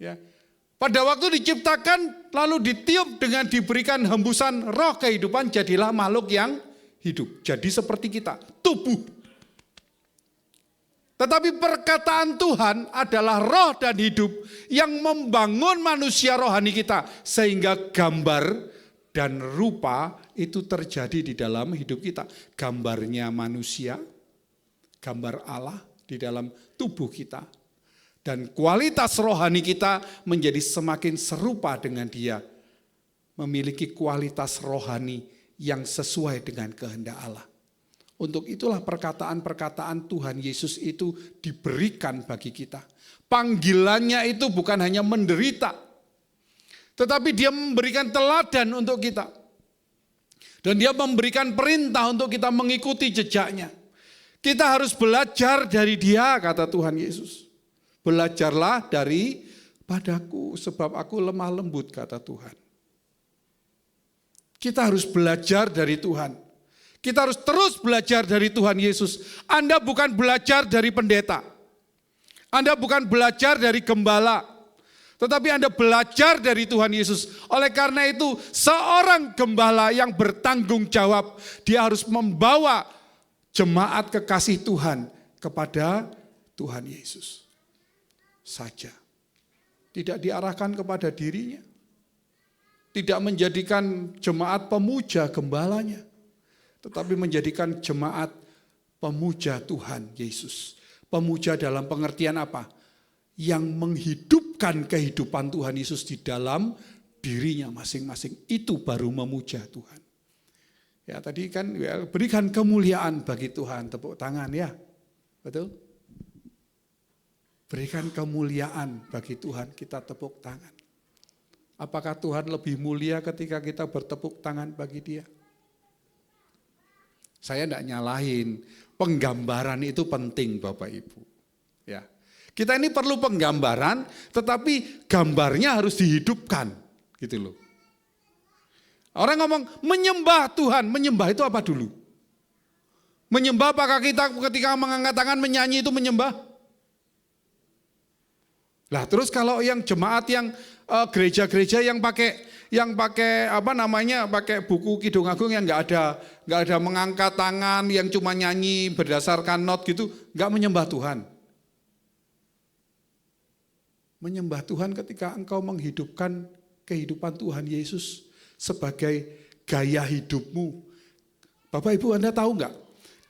Ya. Pada waktu diciptakan lalu ditiup dengan diberikan hembusan roh kehidupan, jadilah makhluk yang hidup. Jadi seperti kita, tubuh. Tetapi perkataan Tuhan adalah roh dan hidup yang membangun manusia rohani kita. Sehingga gambar dan rupa itu terjadi di dalam hidup kita. Gambarnya manusia, gambar Allah di dalam tubuh kita. Dan kualitas rohani kita menjadi semakin serupa dengan Dia. Memiliki kualitas rohani yang sesuai dengan kehendak Allah. Untuk itulah perkataan-perkataan Tuhan Yesus itu diberikan bagi kita. Panggilannya itu bukan hanya menderita, tetapi Dia memberikan teladan untuk kita. Dan Dia memberikan perintah untuk kita mengikuti jejaknya. Kita harus belajar dari Dia, kata Tuhan Yesus. Belajarlah padaku, sebab aku lemah lembut, kata Tuhan. Kita harus belajar dari Tuhan. Kita harus terus belajar dari Tuhan Yesus. Anda bukan belajar dari pendeta. Anda bukan belajar dari gembala. Tetapi Anda belajar dari Tuhan Yesus. Oleh karena itu, seorang gembala yang bertanggung jawab, dia harus membawa jemaat kekasih Tuhan kepada Tuhan Yesus saja. Tidak diarahkan kepada dirinya. Tidak menjadikan jemaat pemuja gembalanya. Tetapi menjadikan jemaat pemuja Tuhan Yesus. Pemuja dalam pengertian apa? Yang menghidupkan kehidupan Tuhan Yesus di dalam dirinya masing-masing. Itu baru memuja Tuhan. Ya tadi kan ya, berikan kemuliaan bagi Tuhan. Tepuk tangan ya. Betul? Berikan kemuliaan bagi Tuhan, kita tepuk tangan. Apakah Tuhan lebih mulia ketika kita bertepuk tangan bagi Dia? Saya tidak nyalahin, penggambaran itu penting Bapak Ibu. Ya. Kita ini perlu penggambaran, tetapi gambarnya harus dihidupkan, gitu loh. Orang ngomong menyembah Tuhan, menyembah itu apa dulu? Menyembah apakah kita ketika mengangkat tangan menyanyi itu menyembah? Lah terus kalau yang jemaat yang gereja-gereja yang pakai apa namanya pakai buku Kidung Agung yang nggak ada mengangkat tangan, yang cuma nyanyi berdasarkan not gitu, nggak menyembah Tuhan. Menyembah Tuhan ketika engkau menghidupkan kehidupan Tuhan Yesus sebagai gaya hidupmu. Bapak Ibu Anda tahu nggak?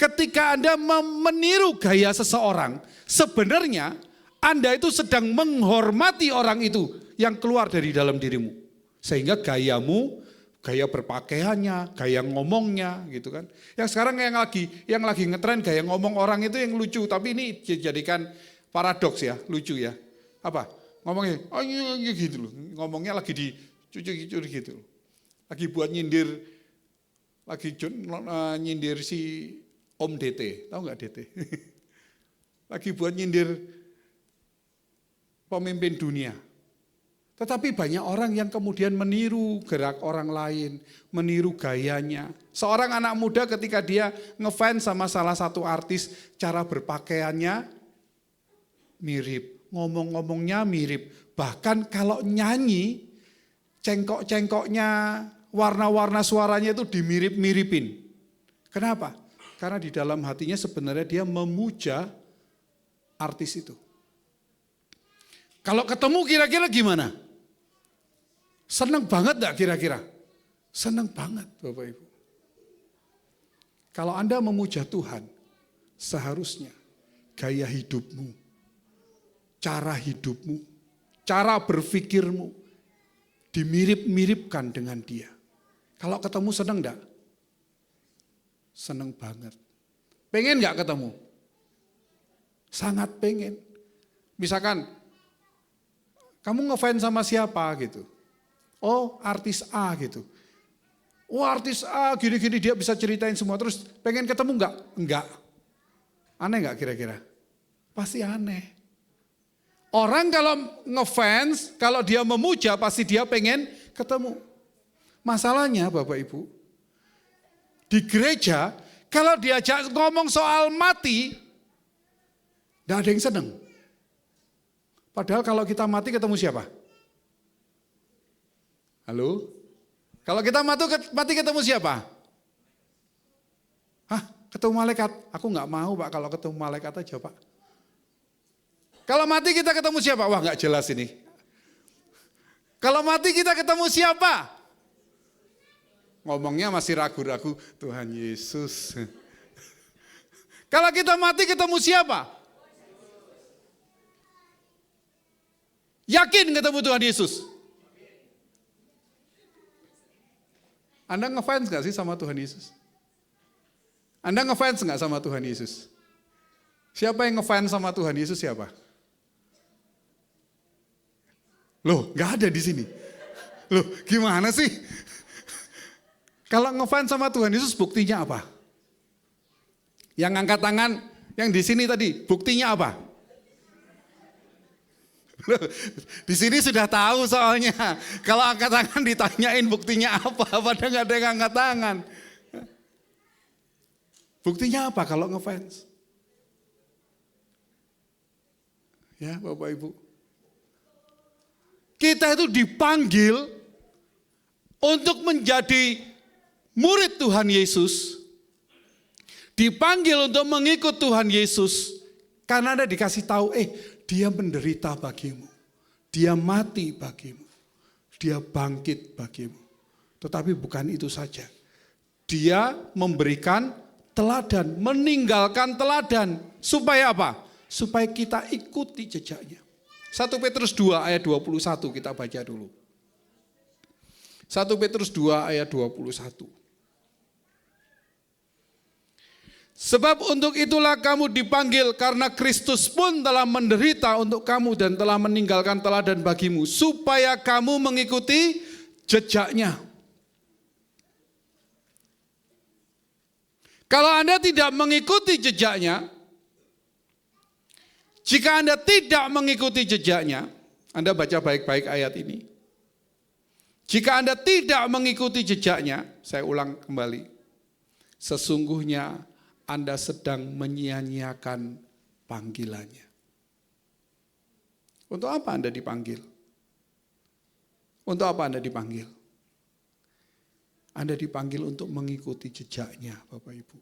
Ketika Anda meniru gaya seseorang, sebenarnya Anda itu sedang menghormati orang itu yang keluar dari dalam dirimu. Sehingga gayamu, gaya berpakaiannya, gaya ngomongnya gitu kan. Yang sekarang yang lagi ngetren gaya ngomong orang itu yang lucu, tapi ini dijadikan paradoks ya, lucu ya. Apa? Ngomongnya oh gitu loh. Ngomongnya lagi dicucuk-cucuk gitu loh. Lagi buat nyindir si Om DT, tahu nggak DT? Lagi buat nyindir pemimpin dunia. Tetapi banyak orang yang kemudian meniru gerak orang lain, meniru gayanya. Seorang anak muda ketika dia ngefans sama salah satu artis, cara berpakaiannya mirip, ngomong-ngomongnya mirip. Bahkan kalau nyanyi, cengkok-cengkoknya, warna-warna suaranya itu dimirip-miripin. Kenapa? Karena di dalam hatinya sebenarnya dia memuja artis itu. Kalau ketemu kira-kira gimana? Senang banget enggak kira-kira? Senang banget Bapak Ibu. Kalau Anda memuja Tuhan, seharusnya gaya hidupmu, cara hidupmu, cara berpikirmu dimirip-miripkan dengan Dia. Kalau ketemu senang enggak? Senang banget. Pengen enggak ketemu? Sangat pengen. Misalkan kamu ngefans sama siapa gitu. Oh artis A gitu. Oh artis A gini-gini dia bisa ceritain semua. Terus pengen ketemu enggak? Enggak. Aneh enggak kira-kira? Pasti aneh. Orang kalau ngefans, kalau dia memuja pasti dia pengen ketemu. Masalahnya Bapak Ibu, di gereja kalau diajak ngomong soal mati, enggak ada yang seneng. Padahal kalau kita mati ketemu siapa? Halo? Kalau kita mati ketemu siapa? Hah? Ketemu malaikat? Aku nggak mau Pak kalau ketemu malaikat aja Pak. Kalau mati kita ketemu siapa? Wah nggak jelas ini. Kalau mati kita ketemu siapa? Ngomongnya masih ragu-ragu, Tuhan Yesus. Kalau kita mati ketemu siapa? Yakin ketemu Tuhan Yesus? Anda ngefans gak sih sama Tuhan Yesus? Anda ngefans gak sama Tuhan Yesus? Siapa yang ngefans sama Tuhan Yesus siapa? Loh, gak ada di sini. Loh, gimana sih? Kalau ngefans sama Tuhan Yesus buktinya apa? Yang angkat tangan, yang di sini tadi, buktinya apa? Di sini sudah tahu soalnya. Kalau angkat tangan ditanyain buktinya apa, padahal nggak ada yang angkat tangan. Buktinya apa kalau ngefans? Ya Bapak Ibu. Kita itu dipanggil untuk menjadi murid Tuhan Yesus. dipanggil untuk mengikut Tuhan Yesus, karena Anda dikasih tahu, dia menderita bagimu, dia mati bagimu, dia bangkit bagimu. Tetapi bukan itu saja. Dia memberikan teladan, meninggalkan teladan. Supaya apa? Supaya kita ikuti jejaknya. 1 Petrus 2 ayat 21 kita baca dulu. 1 Petrus 2 ayat 21. Sebab untuk itulah kamu dipanggil, karena Kristus pun telah menderita untuk kamu dan telah meninggalkan teladan bagimu, supaya kamu mengikuti jejaknya. Kalau Anda tidak mengikuti jejaknya, jika Anda tidak mengikuti jejaknya, Anda baca baik-baik ayat ini. Jika Anda tidak mengikuti jejaknya, saya ulang kembali, sesungguhnya Anda sedang menyia-nyiakan panggilannya. Untuk apa Anda dipanggil? Untuk apa Anda dipanggil? Anda dipanggil untuk mengikuti jejaknya, Bapak Ibu.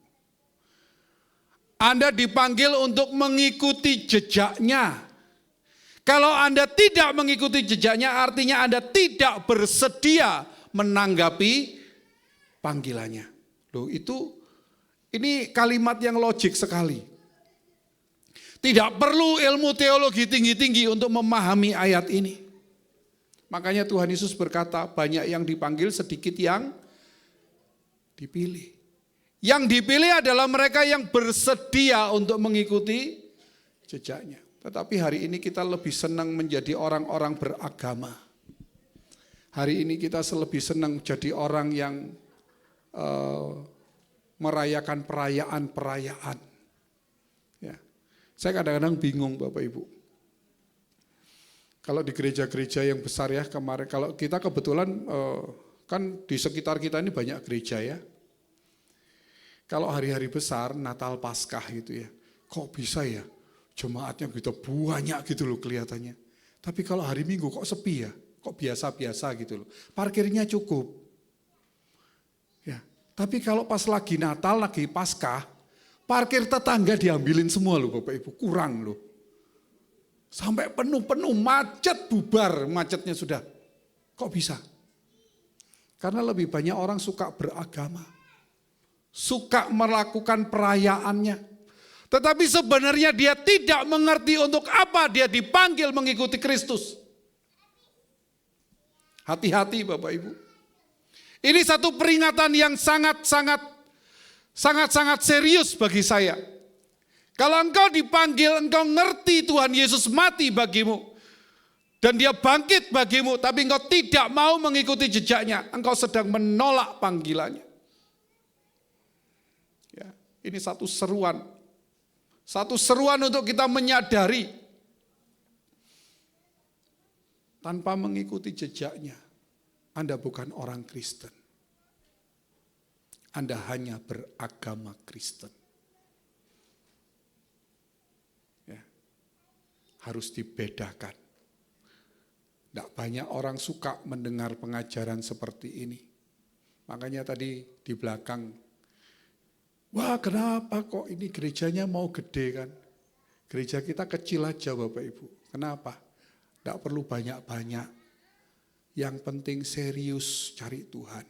Anda dipanggil untuk mengikuti jejaknya. Kalau Anda tidak mengikuti jejaknya, artinya Anda tidak bersedia menanggapi panggilannya. Loh, ini kalimat yang logik sekali. Tidak perlu ilmu teologi tinggi-tinggi untuk memahami ayat ini. Makanya Tuhan Yesus berkata, banyak yang dipanggil, sedikit yang dipilih. Yang dipilih adalah mereka yang bersedia untuk mengikuti jejaknya. Tetapi hari ini kita lebih senang menjadi orang-orang beragama. Hari ini kita lebih senang jadi orang yang merayakan perayaan-perayaan. Ya. Saya kadang-kadang bingung Bapak Ibu. Kalau di gereja-gereja yang besar ya, kemarin kalau kita kebetulan kan di sekitar kita ini banyak gereja ya. Kalau hari-hari besar, Natal, Paskah gitu ya, kok bisa ya jemaatnya gitu banyak gitu loh kelihatannya. Tapi kalau hari Minggu kok sepi ya, kok biasa-biasa gitu loh. Parkirnya cukup. Tapi kalau pas lagi Natal, lagi Paskah, parkir tetangga diambilin semua loh Bapak Ibu, kurang loh. Sampai penuh-penuh, macet bubar, macetnya sudah. Kok bisa? Karena lebih banyak orang suka beragama. Suka melakukan perayaannya. Tetapi sebenarnya dia tidak mengerti untuk apa dia dipanggil mengikuti Kristus. Hati-hati Bapak Ibu. Ini satu peringatan yang sangat-sangat serius bagi saya. Kalau engkau dipanggil, engkau ngerti Tuhan Yesus mati bagimu. Dan dia bangkit bagimu, tapi engkau tidak mau mengikuti jejaknya. Engkau sedang menolak panggilannya. Ya, ini satu seruan. Satu seruan untuk kita menyadari. Tanpa mengikuti jejaknya, Anda bukan orang Kristen. Anda hanya beragama Kristen. Ya, harus dibedakan. Tidak banyak orang suka mendengar pengajaran seperti ini. Makanya tadi di belakang, wah kenapa kok ini gerejanya mau gede kan? Gereja kita kecil aja Bapak Ibu. Kenapa? Tidak perlu banyak-banyak. Yang penting serius cari Tuhan.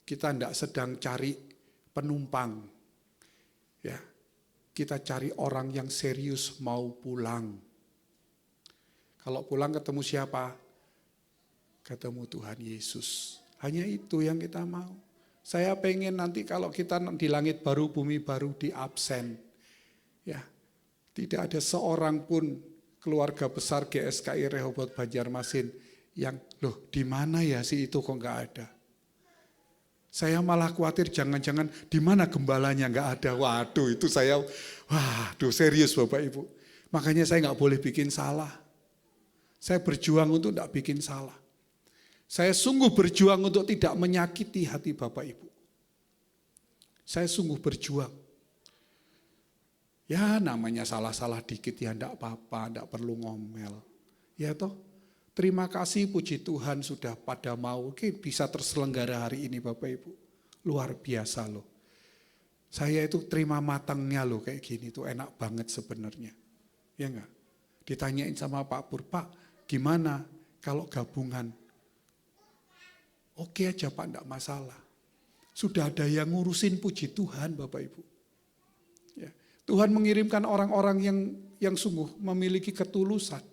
Kita tidak sedang cari penumpang. Ya, kita cari orang yang serius mau pulang. Kalau pulang ketemu siapa? Ketemu Tuhan Yesus. Hanya itu yang kita mau. Saya pengen nanti kalau kita di langit baru, bumi baru, di absen. Ya, tidak ada seorang pun keluarga besar GSKI Rehoboth Banjarmasin yang loh di mana ya si itu kok nggak ada. Saya malah khawatir jangan-jangan di mana gembalanya nggak ada. Waduh itu saya, waduh serius Bapak Ibu. Makanya saya nggak boleh bikin salah. Saya berjuang untuk tidak bikin salah. Saya sungguh berjuang untuk tidak menyakiti hati Bapak Ibu. Saya sungguh berjuang. Ya namanya salah-salah dikit ya enggak apa-apa, enggak perlu ngomel. Ya toh, terima kasih puji Tuhan sudah pada mau bisa terselenggara hari ini Bapak Ibu. Luar biasa loh. Saya itu terima matangnya loh kayak gini tuh enak banget sebenarnya. Ya enggak? Ditanyain sama Pak Pur, Pak gimana kalau gabungan? Oke aja Pak, enggak masalah. Sudah ada yang ngurusin, puji Tuhan Bapak Ibu. Ya. Tuhan mengirimkan orang-orang yang sungguh memiliki ketulusan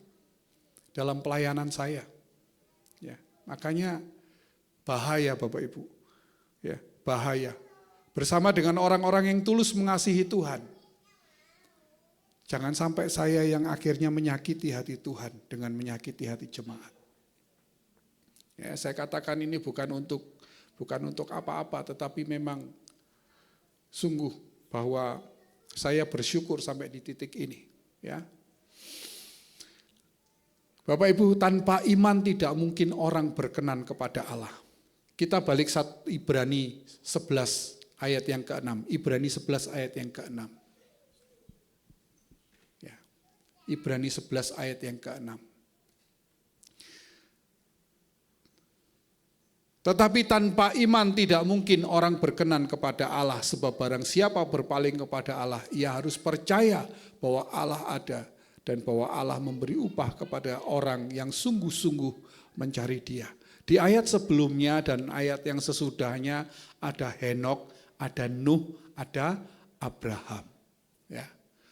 dalam pelayanan saya. Ya. Makanya bahaya Bapak Ibu. Ya, bahaya. Bersama dengan orang-orang yang tulus mengasihi Tuhan. Jangan sampai saya yang akhirnya menyakiti hati Tuhan dengan menyakiti hati jemaat. Ya, saya katakan ini bukan untuk apa-apa, tetapi memang sungguh bahwa saya bersyukur sampai di titik ini. Ya. Bapak Ibu, tanpa iman tidak mungkin orang berkenan kepada Allah. Kita balik Ibrani 11 ayat yang ke-6. Ibrani 11 ayat yang ke-6. Ya. Ibrani 11 ayat yang ke-6. Tetapi tanpa iman tidak mungkin orang berkenan kepada Allah, sebab barang siapa berpaling kepada Allah, ia harus percaya bahwa Allah ada dan bahwa Allah memberi upah kepada orang yang sungguh-sungguh mencari Dia. Di ayat sebelumnya dan ayat yang sesudahnya ada Henok, ada Nuh, ada Abraham. Ya.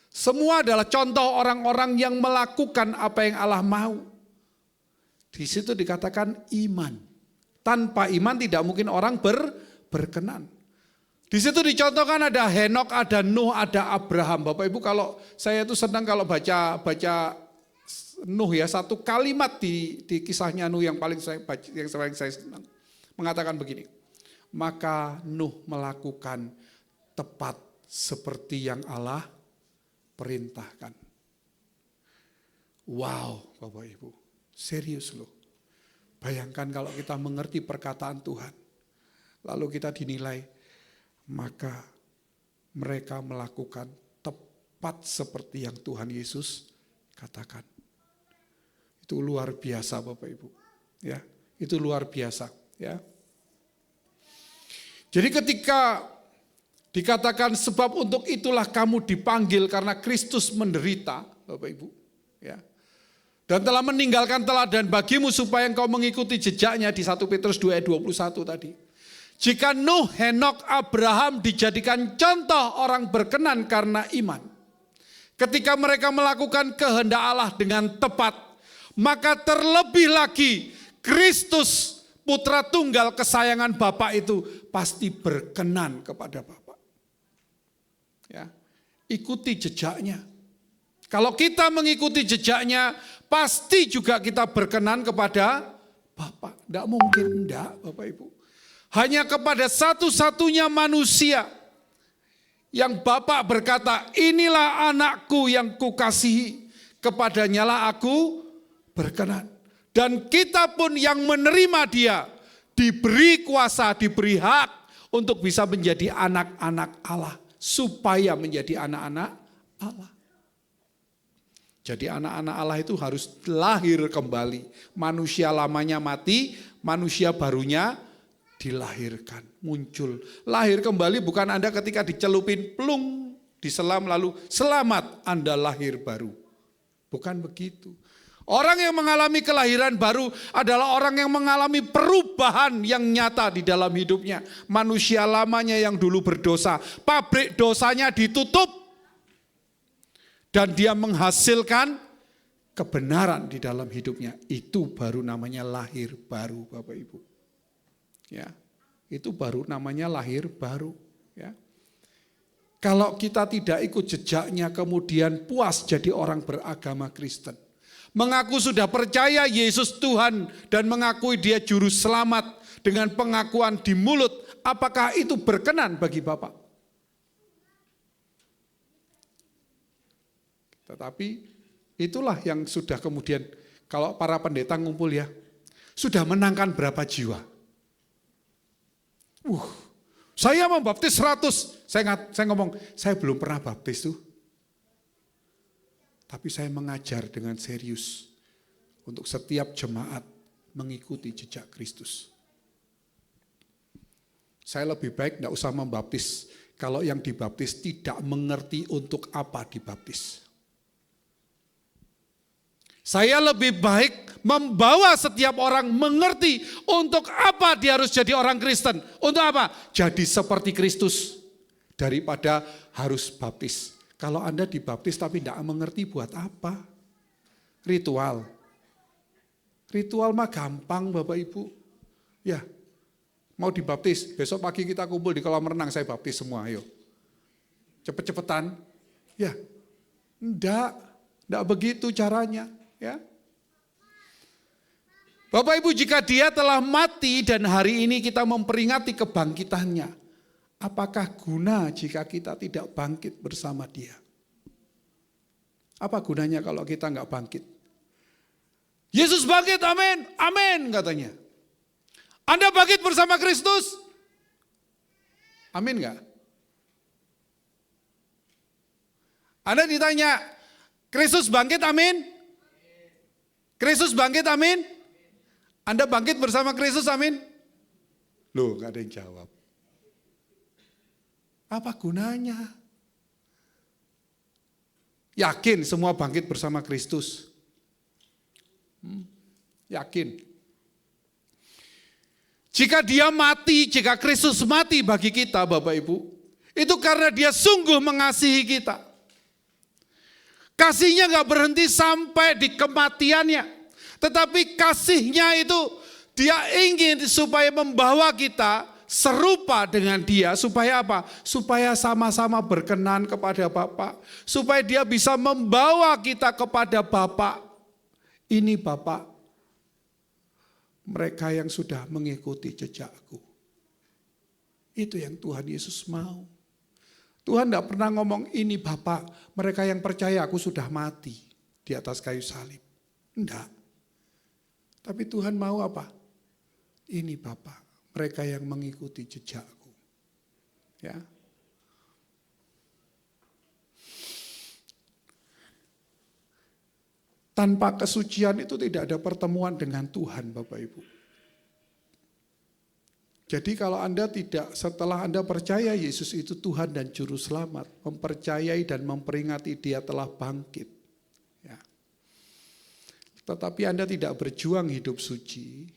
Semua adalah contoh orang-orang yang melakukan apa yang Allah mau. Di situ dikatakan iman. Tanpa iman tidak mungkin orang berkenan. Di situ dicontohkan ada Henok, ada Nuh, ada Abraham. Bapak Ibu, kalau saya itu senang kalau baca Nuh ya, satu kalimat di kisahnya Nuh yang paling saya senang. Mengatakan begini. Maka Nuh melakukan tepat seperti yang Allah perintahkan. Wow, Bapak Ibu, serius loh. Bayangkan kalau kita mengerti perkataan Tuhan, lalu kita dinilai, maka mereka melakukan tepat seperti yang Tuhan Yesus katakan. Itu luar biasa Bapak Ibu. Ya, itu luar biasa, ya. Jadi ketika dikatakan sebab untuk itulah kamu dipanggil karena Kristus menderita, Bapak Ibu, ya. Dan telah meninggalkan teladan bagimu supaya engkau mengikuti jejaknya di 1 Petrus 2 ayat 21 tadi. Jika Nuh, Henok, Abraham dijadikan contoh orang berkenan karena iman. Ketika mereka melakukan kehendak Allah dengan tepat, maka terlebih lagi Kristus Putra tunggal kesayangan Bapa itu pasti berkenan kepada Bapa. Ya, ikuti jejaknya. Kalau kita mengikuti jejaknya, pasti juga kita berkenan kepada Bapa. Tidak mungkin enggak, Bapak Ibu. Hanya kepada satu-satunya manusia yang Bapa berkata, inilah anakku yang kukasihi, kepadanyalah aku berkenan. Dan kita pun yang menerima Dia diberi kuasa, diberi hak untuk bisa menjadi anak-anak Allah. Supaya menjadi anak-anak Allah. Jadi anak-anak Allah itu harus lahir kembali. Manusia lamanya mati, manusia barunya dilahirkan, muncul. Lahir kembali bukan Anda ketika dicelupin plung, diselam lalu selamat Anda lahir baru. Bukan begitu. Orang yang mengalami kelahiran baru adalah orang yang mengalami perubahan yang nyata di dalam hidupnya. Manusia lamanya yang dulu berdosa, pabrik dosanya ditutup. Dan dia menghasilkan kebenaran di dalam hidupnya. Itu baru namanya lahir baru, Bapak Ibu. Ya, itu baru namanya lahir baru. Ya. Kalau kita tidak ikut jejaknya kemudian puas jadi orang beragama Kristen. Mengaku sudah percaya Yesus Tuhan dan mengakui Dia juru selamat dengan pengakuan di mulut, apakah itu berkenan bagi Bapak? Tetapi itulah yang sudah kemudian kalau para pendeta ngumpul ya, sudah menangkan berapa jiwa? Saya membaptis 100, saya ngomong, saya belum pernah baptis tuh. Tapi saya mengajar dengan serius untuk setiap jemaat mengikuti jejak Kristus. Saya lebih baik tidak usah membaptis kalau yang dibaptis tidak mengerti untuk apa dibaptis. Saya lebih baik membawa setiap orang mengerti untuk apa dia harus jadi orang Kristen. Untuk apa? Jadi seperti Kristus. Daripada harus baptis. Kalau Anda dibaptis tapi tidak mengerti buat apa? Ritual. Ritual mah gampang Bapak Ibu. Ya, mau dibaptis, besok pagi kita kumpul di kolam renang, saya baptis semua, ayo. Cepet-cepetan. Ya, enggak begitu caranya. Ya. Bapak Ibu, jika dia telah mati dan hari ini kita memperingati kebangkitannya, apakah guna jika kita tidak bangkit bersama dia? Apa gunanya kalau kita enggak bangkit? Yesus bangkit, amin, amin katanya. Anda bangkit bersama Kristus? Amin enggak? Anda ditanya, Kristus bangkit, amin? Kristus bangkit, amin? Anda bangkit bersama Kristus, amin? Loh, gak ada yang jawab. Apa gunanya? Yakin semua bangkit bersama Kristus? Yakin. Jika dia mati, jika Kristus mati bagi kita Bapak Ibu, itu karena dia sungguh mengasihi kita. Kasihnya gak berhenti sampai di kematiannya. Tetapi kasihnya itu dia ingin supaya membawa kita serupa dengan dia. Supaya apa? Supaya sama-sama berkenan kepada Bapa. Supaya dia bisa membawa kita kepada Bapa. Ini Bapa, mereka yang sudah mengikuti jejakku. Itu yang Tuhan Yesus mau. Tuhan tidak pernah ngomong ini Bapak, mereka yang percaya aku sudah mati di atas kayu salib. Enggak. Tapi Tuhan mau apa? Ini Bapak, mereka yang mengikuti jejakku. Ya. Tanpa kesucian itu tidak ada pertemuan dengan Tuhan Bapak Ibu. Jadi kalau setelah Anda percaya Yesus itu Tuhan dan Juru Selamat, mempercayai dan memperingati dia telah bangkit. Ya. Tetapi Anda tidak berjuang hidup suci.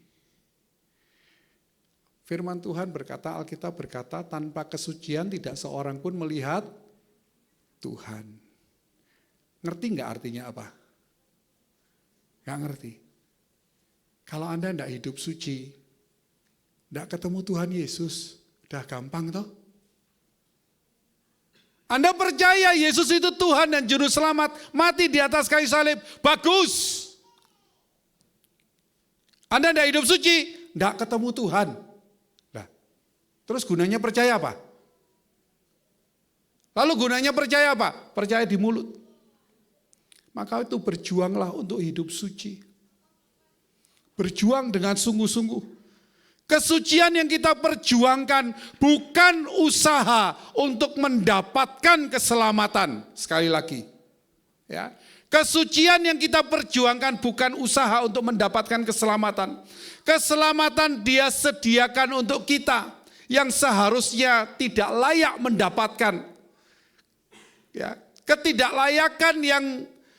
Firman Tuhan berkata, Alkitab berkata, tanpa kesucian tidak seorang pun melihat Tuhan. Ngerti nggak artinya apa? Nggak ngerti. Kalau Anda tidak hidup suci, tidak ketemu Tuhan Yesus, udah gampang toh. Anda percaya Yesus itu Tuhan dan Juru Selamat, mati di atas kayu salib, bagus. Anda tidak hidup suci, tidak ketemu Tuhan. Nah, terus gunanya percaya apa? Lalu gunanya percaya apa? Percaya di mulut. Maka itu berjuanglah untuk hidup suci. Berjuang dengan sungguh-sungguh. Kesucian yang kita perjuangkan bukan usaha untuk mendapatkan keselamatan. Sekali lagi. Ya. Kesucian yang kita perjuangkan bukan usaha untuk mendapatkan keselamatan. Keselamatan dia sediakan untuk kita yang seharusnya tidak layak mendapatkan. Ya. Ketidaklayakan yang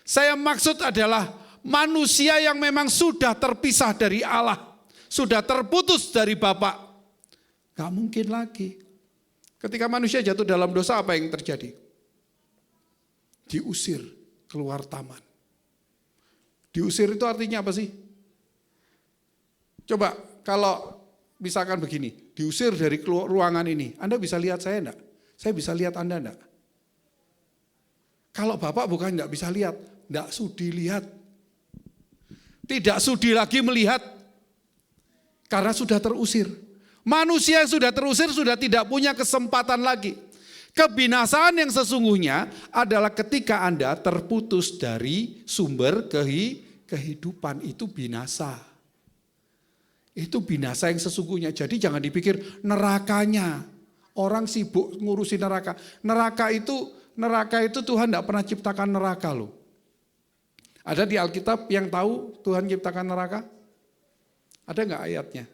saya maksud adalah manusia yang memang sudah terpisah dari Allah. Sudah terputus dari Bapa. Gak mungkin lagi. Ketika manusia jatuh dalam dosa, apa yang terjadi? Diusir keluar taman. Diusir itu artinya apa sih? Coba kalau misalkan begini, diusir dari ruangan ini, Anda bisa lihat saya enggak? Saya bisa lihat Anda enggak? Kalau Bapak bukan enggak bisa lihat, enggak sudi lihat. Tidak sudi lagi melihat. Karena sudah terusir. Manusia yang sudah terusir sudah tidak punya kesempatan lagi. Kebinasaan yang sesungguhnya adalah ketika Anda terputus dari sumber kehidupan. Itu binasa. Itu binasa yang sesungguhnya. Jadi jangan dipikir nerakanya. Orang sibuk ngurusin neraka. Neraka itu Tuhan tidak pernah ciptakan neraka loh. Ada di Alkitab yang tahu Tuhan ciptakan neraka? Ada enggak ayatnya?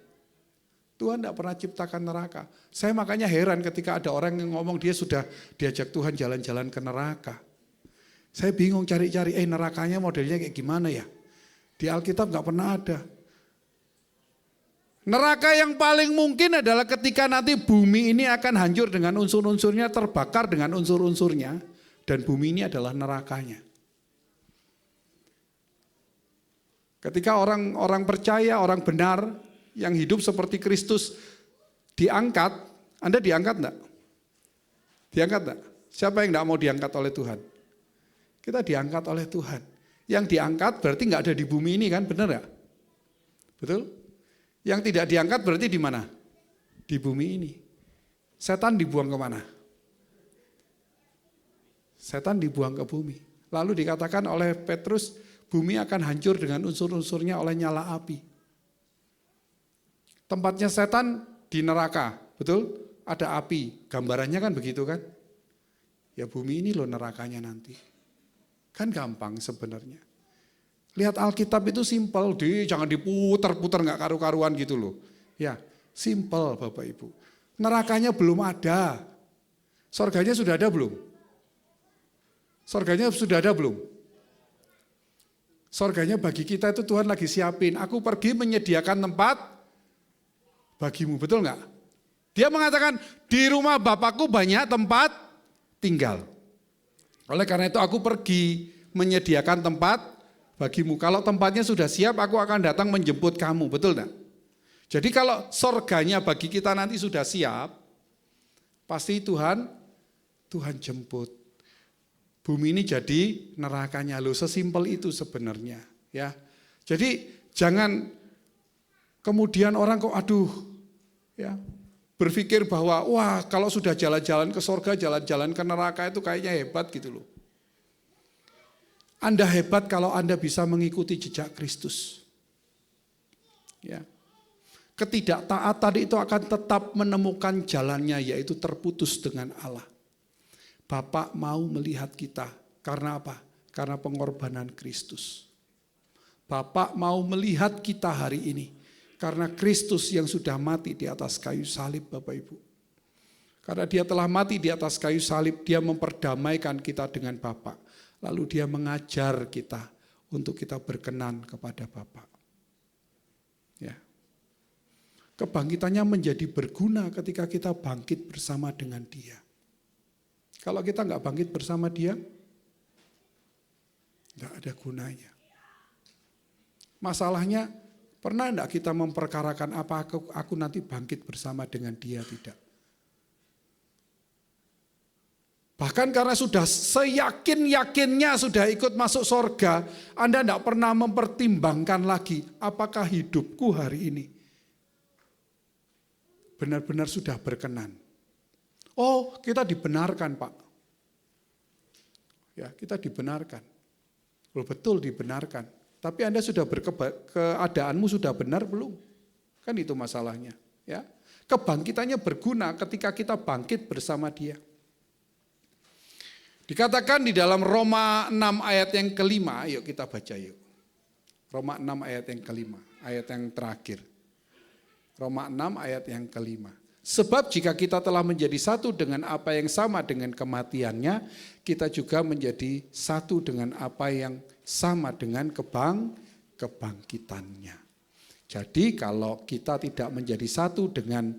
Tuhan tidak pernah ciptakan neraka. Saya makanya heran ketika ada orang yang ngomong dia sudah diajak Tuhan jalan-jalan ke neraka. Saya bingung cari-cari, nerakanya modelnya kayak gimana ya? Di Alkitab nggak pernah ada. Neraka yang paling mungkin adalah ketika nanti bumi ini akan hancur dengan unsur-unsurnya, terbakar dengan unsur-unsurnya, dan bumi ini adalah nerakanya. Ketika orang percaya, orang benar, yang hidup seperti Kristus diangkat, Anda diangkat enggak? Diangkat enggak? Siapa yang enggak mau diangkat oleh Tuhan? Kita diangkat oleh Tuhan. Yang diangkat berarti enggak ada di bumi ini kan, benar enggak? Betul? Yang tidak diangkat berarti di mana? Di bumi ini. Setan dibuang kemana? Setan dibuang ke bumi. Lalu dikatakan oleh Petrus, bumi akan hancur dengan unsur-unsurnya oleh nyala api. Tempatnya setan di neraka, betul? Ada api, gambarannya kan begitu kan? Ya bumi ini loh nerakanya nanti. Kan gampang sebenarnya. Lihat Alkitab itu simpel, jangan diputer-puter nggak karu-karuan gitu loh. Ya, simpel Bapak Ibu. Nerakanya belum ada. Surganya sudah ada belum? Surganya sudah ada belum? Surganya bagi kita itu Tuhan lagi siapin. Aku pergi menyediakan tempat bagimu, betul nggak? Dia mengatakan di rumah Bapakku banyak tempat tinggal. Oleh karena itu aku pergi menyediakan tempat bagimu. Kalau tempatnya sudah siap, aku akan datang menjemput kamu, betul enggak? Jadi kalau surganya bagi kita nanti sudah siap, pasti Tuhan jemput. Bumi ini jadi nerakanya loh, sesimpel itu sebenarnya, ya. Jadi jangan kemudian orang kok ya, berpikir bahwa wah kalau sudah jalan-jalan ke surga, jalan-jalan ke neraka itu kayaknya hebat gitu loh. Anda hebat kalau Anda bisa mengikuti jejak Kristus. Ya. Ketidaktaatan itu akan tetap menemukan jalannya, yaitu terputus dengan Allah. Bapak mau melihat kita, karena apa? Karena pengorbanan Kristus. Bapak mau melihat kita hari ini, karena Kristus yang sudah mati di atas kayu salib Bapak Ibu. Karena dia telah mati di atas kayu salib, dia memperdamaikan kita dengan Bapa. Lalu dia mengajar kita untuk kita berkenan kepada Bapa. Ya. Kebangkitannya menjadi berguna ketika kita bangkit bersama dengan dia. Kalau kita nggak bangkit bersama dia, nggak ada gunanya. Masalahnya, pernah enggak kita memperkarakan apa aku nanti bangkit bersama dengan dia? Tidak. Bahkan karena sudah seyakin-yakinnya sudah ikut masuk surga, Anda tidak pernah mempertimbangkan lagi apakah hidupku hari ini benar-benar sudah berkenan. Oh, kita dibenarkan Pak. Ya, kita dibenarkan. Betul dibenarkan. Tapi Anda sudah keadaanmu sudah benar belum? Kan itu masalahnya. Ya, kebangkitannya berguna ketika kita bangkit bersama dia. Dikatakan di dalam Roma 6 ayat yang kelima, yuk kita baca yuk. Roma 6 ayat yang kelima, ayat yang terakhir. Roma 6 ayat yang kelima. Sebab jika kita telah menjadi satu dengan apa yang sama dengan kematiannya, kita juga menjadi satu dengan apa yang sama dengan kebangkitannya. Jadi kalau kita tidak menjadi satu dengan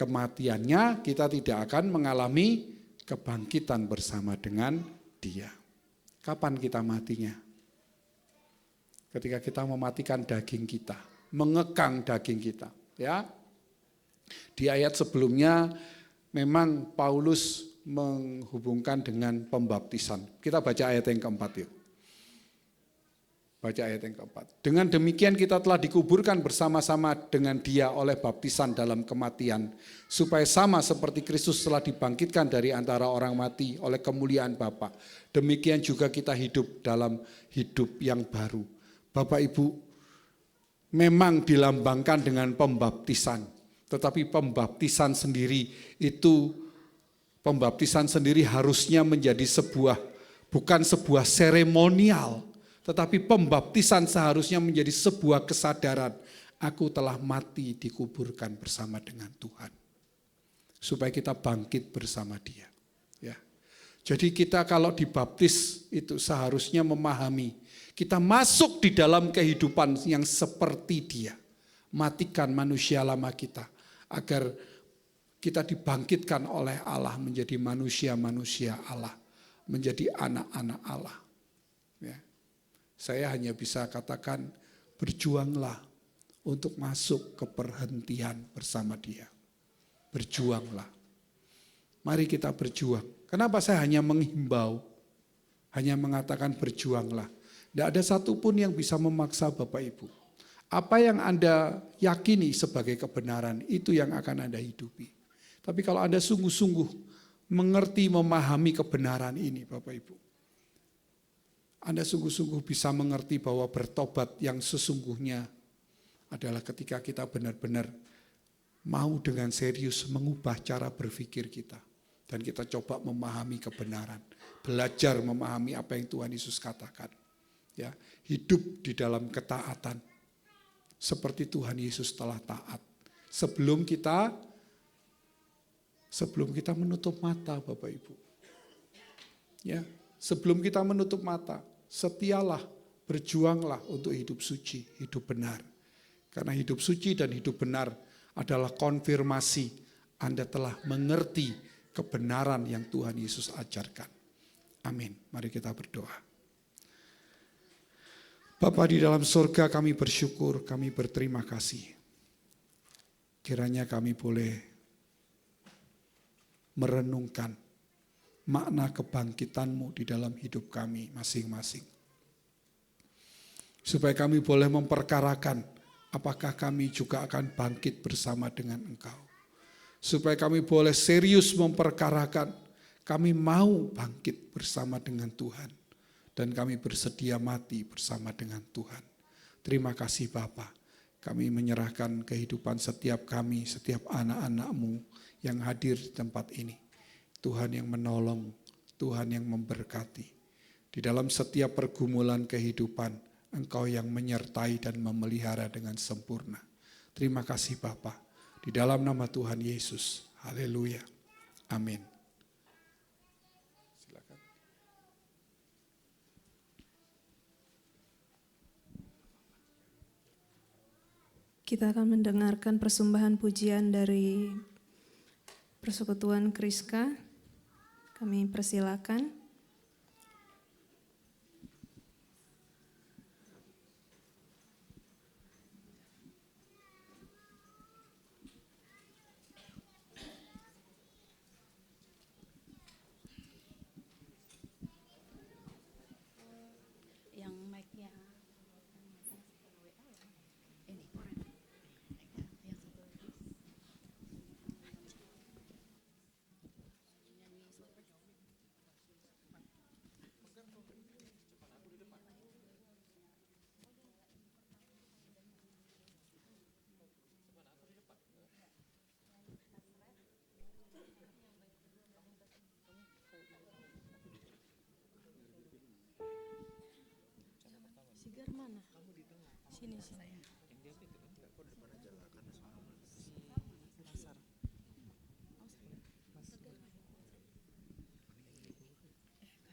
kematiannya, kita tidak akan mengalami kebangkitan bersama dengan dia. Kapan kita matinya? Ketika kita mematikan daging kita, mengekang daging kita. Ya, di ayat sebelumnya memang Paulus menghubungkan dengan pembaptisan. Kita baca ayat yang keempat yuk. Baca ayat yang keempat. Dengan demikian kita telah dikuburkan bersama-sama dengan dia oleh baptisan dalam kematian. Supaya sama seperti Kristus telah dibangkitkan dari antara orang mati oleh kemuliaan Bapa. Demikian juga kita hidup dalam hidup yang baru. Bapak Ibu, memang dilambangkan dengan pembaptisan. Tetapi pembaptisan sendiri harusnya menjadi bukan sebuah seremonial. Tetapi pembaptisan seharusnya menjadi sebuah kesadaran. aku telah mati dikuburkan bersama dengan Tuhan. Supaya kita bangkit bersama Dia. Ya. Jadi kita kalau dibaptis itu seharusnya memahami, kita masuk di dalam kehidupan yang seperti Dia. Matikan manusia lama kita, agar kita dibangkitkan oleh Allah menjadi manusia-manusia Allah, menjadi anak-anak Allah. Ya. Saya hanya bisa katakan, berjuanglah untuk masuk ke perhentian bersama Dia. Berjuanglah. Mari kita berjuang. Kenapa saya hanya menghimbau, hanya mengatakan berjuanglah. Tidak ada satupun yang bisa memaksa Bapak Ibu. Apa yang Anda yakini sebagai kebenaran, itu yang akan Anda hidupi. Tapi kalau Anda sungguh-sungguh mengerti, memahami kebenaran ini Bapak Ibu, Anda sungguh-sungguh bisa mengerti bahwa bertobat yang sesungguhnya adalah ketika kita benar-benar mau dengan serius mengubah cara berpikir kita. Dan kita coba memahami kebenaran. Belajar memahami apa yang Tuhan Yesus katakan. Ya, hidup di dalam ketaatan. Seperti Tuhan Yesus telah taat. Sebelum kita menutup mata Bapak Ibu. Ya, sebelum kita menutup mata, setialah, berjuanglah untuk hidup suci, hidup benar. Karena hidup suci dan hidup benar adalah konfirmasi Anda telah mengerti kebenaran yang Tuhan Yesus ajarkan. Amin. Mari kita berdoa. Bapa di dalam surga, kami bersyukur, kami berterima kasih. Kiranya kami boleh merenungkan makna kebangkitan-Mu di dalam hidup kami masing-masing. Supaya kami boleh memperkarakan apakah kami juga akan bangkit bersama dengan Engkau. Supaya kami boleh serius memperkarakan, kami mau bangkit bersama dengan Tuhan. Dan kami bersedia mati bersama dengan Tuhan. Terima kasih Bapa. Kami menyerahkan kehidupan setiap kami, setiap anak-anak-Mu yang hadir di tempat ini. Tuhan yang menolong, Tuhan yang memberkati. Di dalam setiap pergumulan kehidupan, Engkau yang menyertai dan memelihara dengan sempurna. Terima kasih Bapa. Di dalam nama Tuhan Yesus. Haleluya. Amin. Silakan. Kita akan mendengarkan persembahan pujian dari Persekutuan Kriska. Kami persilakan.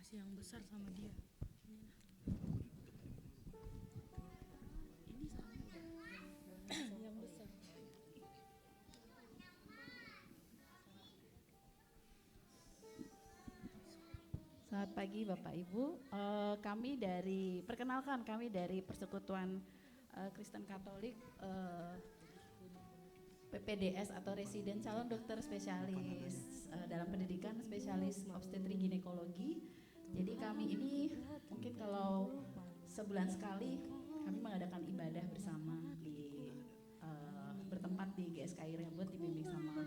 Yang besar sama dia. Yang besar. Selamat pagi Bapak Ibu. Kami dari Persekutuan Kristen Katolik PPDS atau Residen Calon Dokter Spesialis dalam pendidikan spesialis obstetri ginekologi. Jadi kami ini mungkin kalau sebulan sekali kami mengadakan ibadah bersama di bertempat di GSKI Rembut dibimbing sama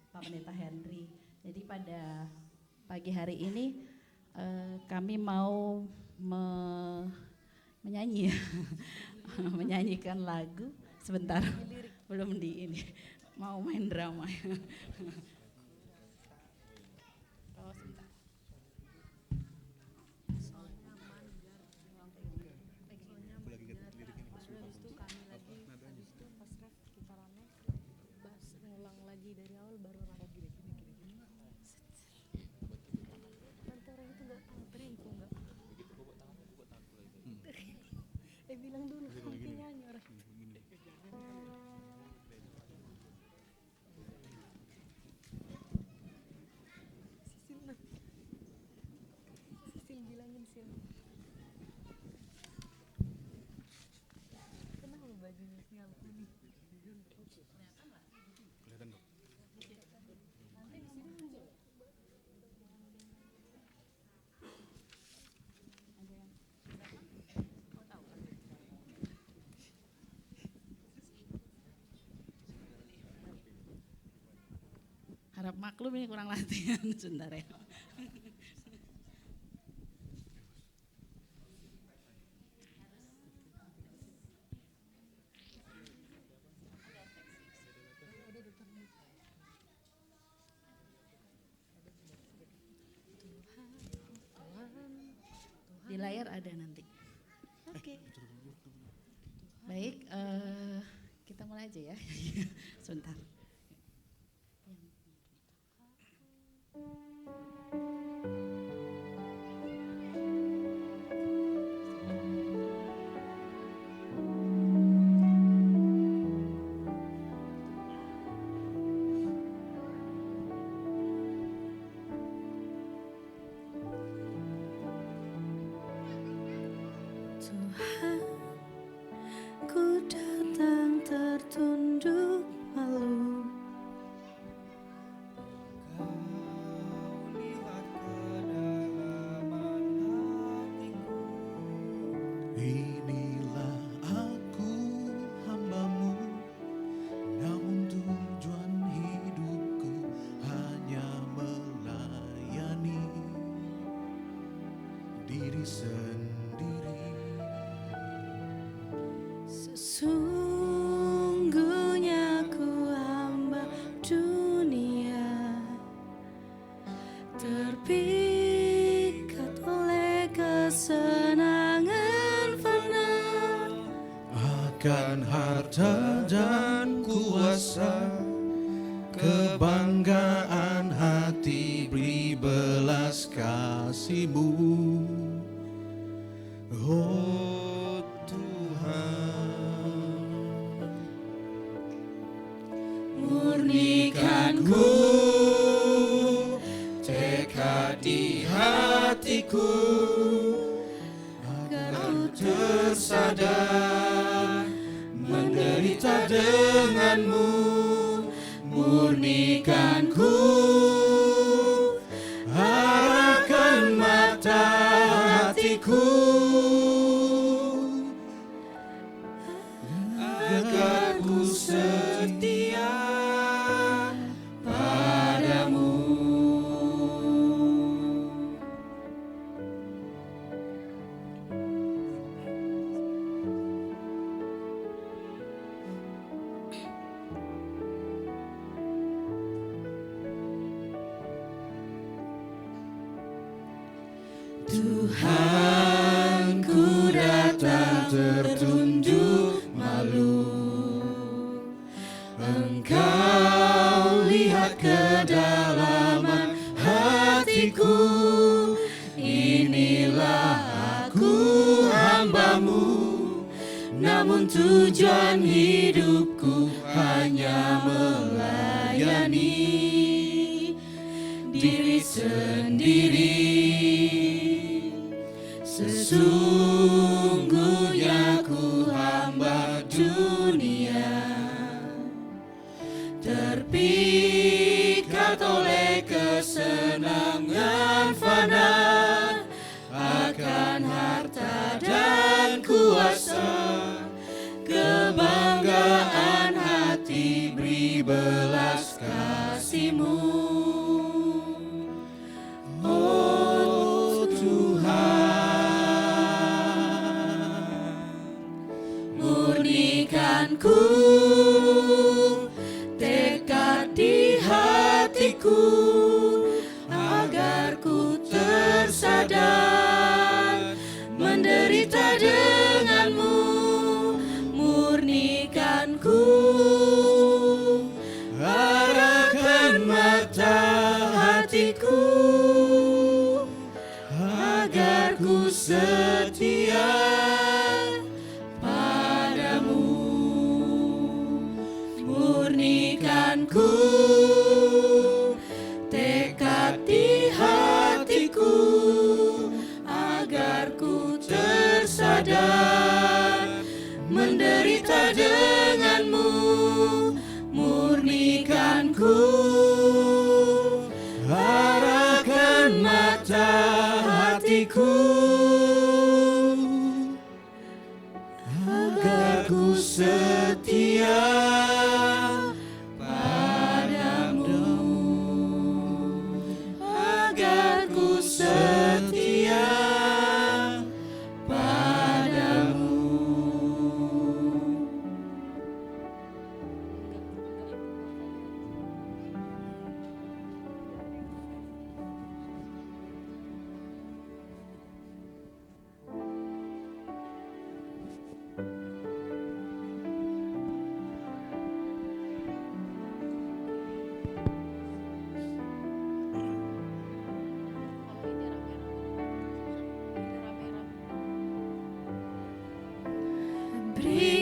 Pak Pendeta Henry. Jadi pada pagi hari ini kami mau menyanyi menyanyikan lagu sebentar belum di ini mau main drama. maklum ini kurang latihan sebentar ya. Di layar ada nanti. Oke. Baik, kita mulai aja ya. Sebentar. Tuhan, ku datang tertunduk malu. Inilah aku hambamu, namun tujuan hidupku hanya melayani diri sendiri. Sesungguhnya ku hamba dunia, terpikat oleh kesenangan fana. Akan harta dan kuasa, kebanggaan hati, beri belas kasih-Mu. Oh Tuhan, Murnikan ku tekad di hatiku, agar ku tersadar menderita denganmu. Murnikan ku, arahkan mata hatiku, agar ku setia padamu. Tuhan, ku datang tertunduk malu. Engkau lihat kedalaman hatiku. Inilah aku hamba-Mu, namun tujuan hidupku hanya melayani diri sendiri. Sesungguhnya ku hamba dunia, terpikat oleh kesenangan fana, akan harta dan kuasa, kebanggaan hati, beri belas kasih-Mu. Oh Tuhan, murnikan ku tekad di hatiku, agar ku tersadar menderita denganmu. Murnikan ku, arahkan mata hatiku, agar ku setia padamu. Murnikan ku tekad di hatiku, agar ku tersadar menderita denganmu. Murnikan ku, arahkan mata hatiku, agar ku setia padamu.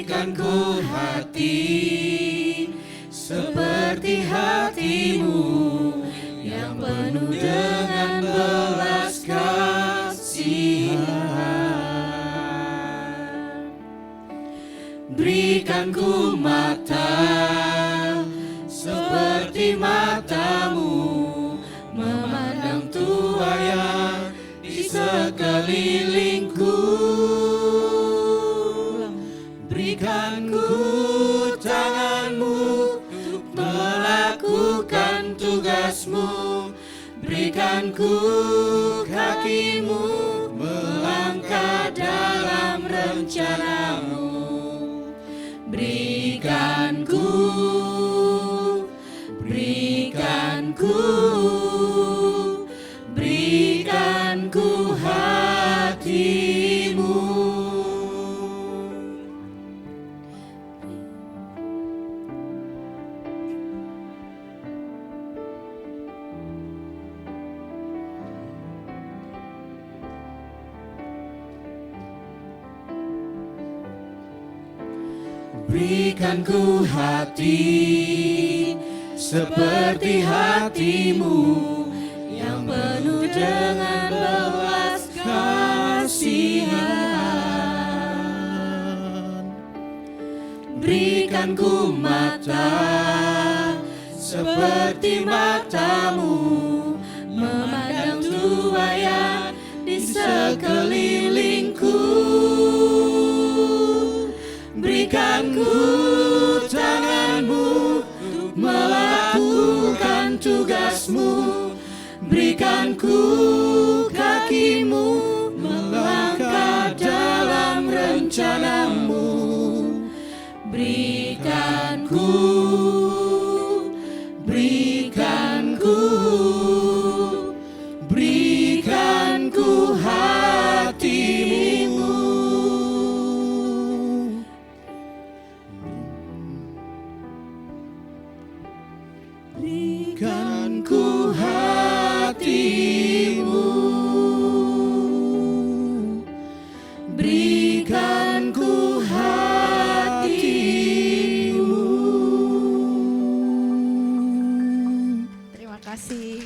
Berikan ku hati seperti hatimu yang penuh dengan belas kasihan. Berikan ku mata seperti matamu memandang tuayan di sekelilingku. Berikan ku tanganmu untuk melakukan tugasmu. Berikan ku kakimu melangkah dalam rencanamu. Berikan ku hatimu. Berikan ku hati seperti hatimu yang penuh dengan belas kasihan. Berikan ku mata seperti matamu memandang tuayan di sekelilingku. Berikan ku tanganmu untuk melakukan tugasmu. Berikan ku kakimu melangkah dalam rencanamu. Berikan ku hatimu. Berikan ku hatimu. Berikan ku hatimu. Terima kasih.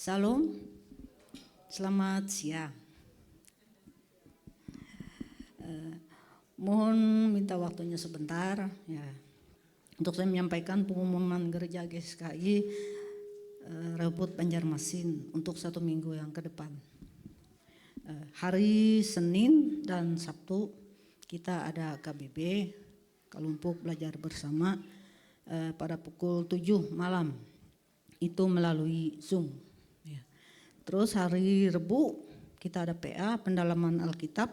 Salam, selamat siang. Mohon minta waktunya sebentar ya untuk saya menyampaikan pengumuman gereja GSKI Rebut Banjarmasin untuk 1 minggu yang ke depan. Hari Senin dan Sabtu kita ada KBB Kalumpuk Belajar Bersama pada pukul 7 malam itu melalui Zoom. Terus hari Rebu kita ada PA pendalaman Alkitab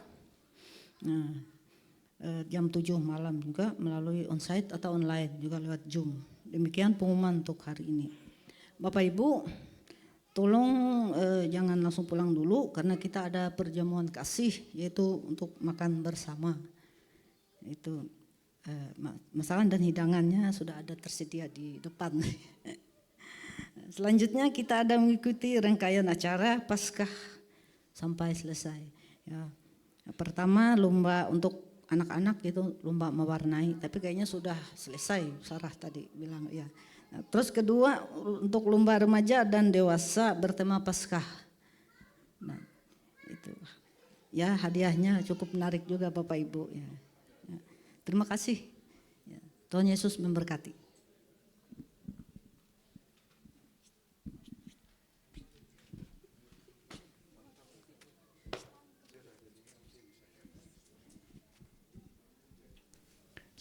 jam 7 malam juga melalui onsite atau online juga lewat Zoom. Demikian pengumuman untuk hari ini. Bapak Ibu tolong jangan langsung pulang dulu karena kita ada perjamuan kasih yaitu untuk makan bersama. Itu masakan dan hidangannya sudah ada tersedia di depan. Selanjutnya kita ada mengikuti rangkaian acara Paskah sampai selesai. Ya. Pertama lomba untuk anak-anak itu lomba mewarnai, tapi kayaknya sudah selesai. Sarah tadi bilang ya. Nah, terus kedua untuk lomba remaja dan dewasa bertema Paskah. Nah, itu ya hadiahnya cukup menarik juga Bapak Ibu. Ya. Ya. Terima kasih. Ya. Tuhan Yesus memberkati.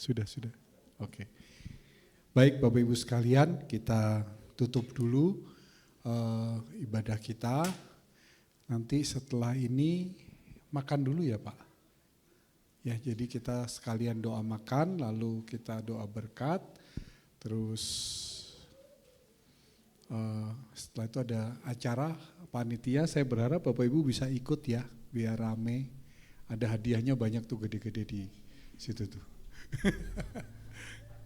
Sudah. Oke. Baik Bapak Ibu sekalian, kita tutup dulu ibadah kita. Nanti setelah ini makan dulu ya Pak. Ya, jadi kita sekalian doa makan, lalu kita doa berkat, terus setelah itu ada acara panitia. Saya berharap Bapak Ibu bisa ikut ya, biar rame. Ada hadiahnya banyak tuh, gede-gede di situ tuh.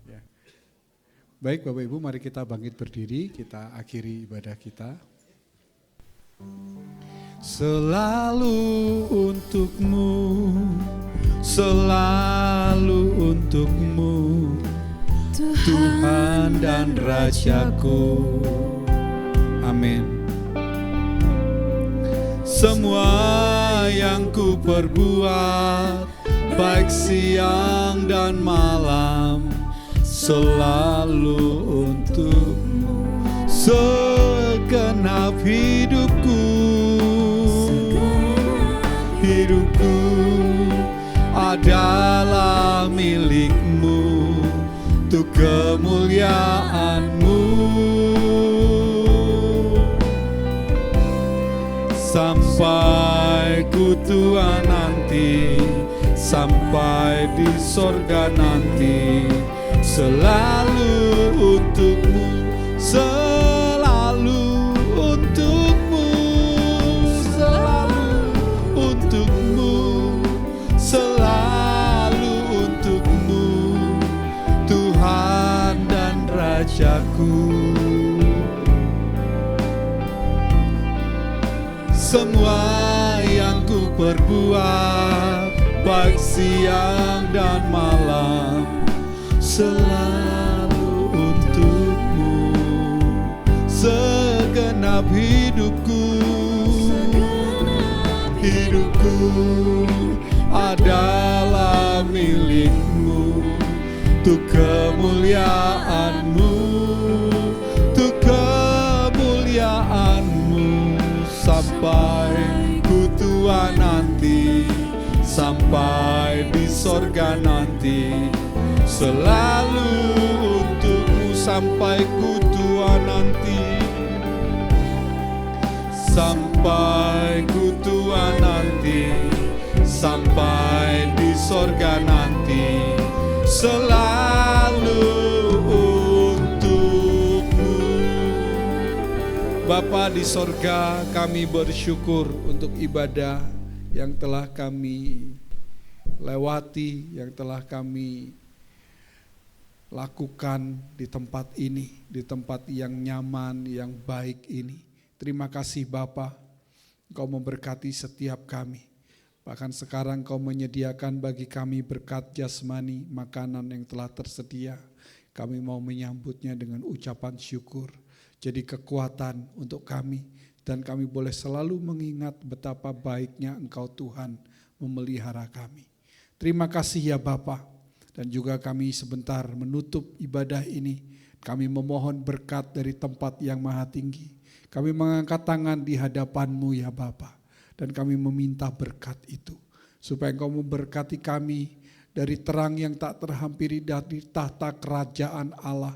Ya. Baik Bapak Ibu, mari kita bangkit berdiri, kita akhiri ibadah kita. Selalu untukmu, selalu untukmu, Tuhan dan Rajaku. Amin. Semua yang ku perbuat, baik siang dan malam, selalu untukmu. Segenap hidupku, hidupku adalah milikmu, untuk kemuliaan-Mu. Sampai ku tua nanti, sampai di sorga nanti, selalu untukmu, selalu untukmu, selalu untukmu, selalu untukmu, Tuhan dan Rajaku. Semua yang ku perbuat, baik siang dan malam, selalu untukmu. Segenap hidupku, hidupku adalah milikmu, untuk kemuliaan-Mu, untuk kemuliaan-Mu. Sampai ku tua nanti, sampai di sorga nanti, selalu untukmu. Sampai ku tua nanti, sampai ku tua nanti, sampai di sorga nanti, selalu Bapa di sorga, kami bersyukur untuk ibadah yang telah kami lewati, yang telah kami lakukan di tempat ini, di tempat yang nyaman, yang baik ini. Terima kasih Bapa, Engkau memberkati setiap kami. Bahkan sekarang Engkau menyediakan bagi kami berkat jasmani, makanan yang telah tersedia. Kami mau menyambutnya dengan ucapan syukur. Jadi kekuatan untuk kami, dan kami boleh selalu mengingat betapa baiknya Engkau Tuhan memelihara kami. Terima kasih ya Bapa, dan juga kami sebentar menutup ibadah ini. Kami memohon berkat dari tempat yang maha tinggi. Kami mengangkat tangan di hadapan-Mu ya Bapa, dan kami meminta berkat itu, supaya Engkau memberkati kami dari terang yang tak terhampiri dari tahta kerajaan Allah.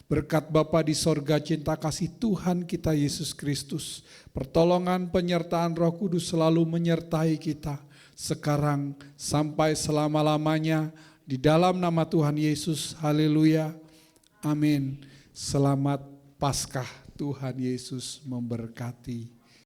Berkat Bapa di sorga, cinta kasih Tuhan kita Yesus Kristus, pertolongan penyertaan Roh Kudus selalu menyertai kita sekarang sampai selama-lamanya, di dalam nama Tuhan Yesus. Haleluya. Amin. Selamat Paskah. Tuhan Yesus memberkati.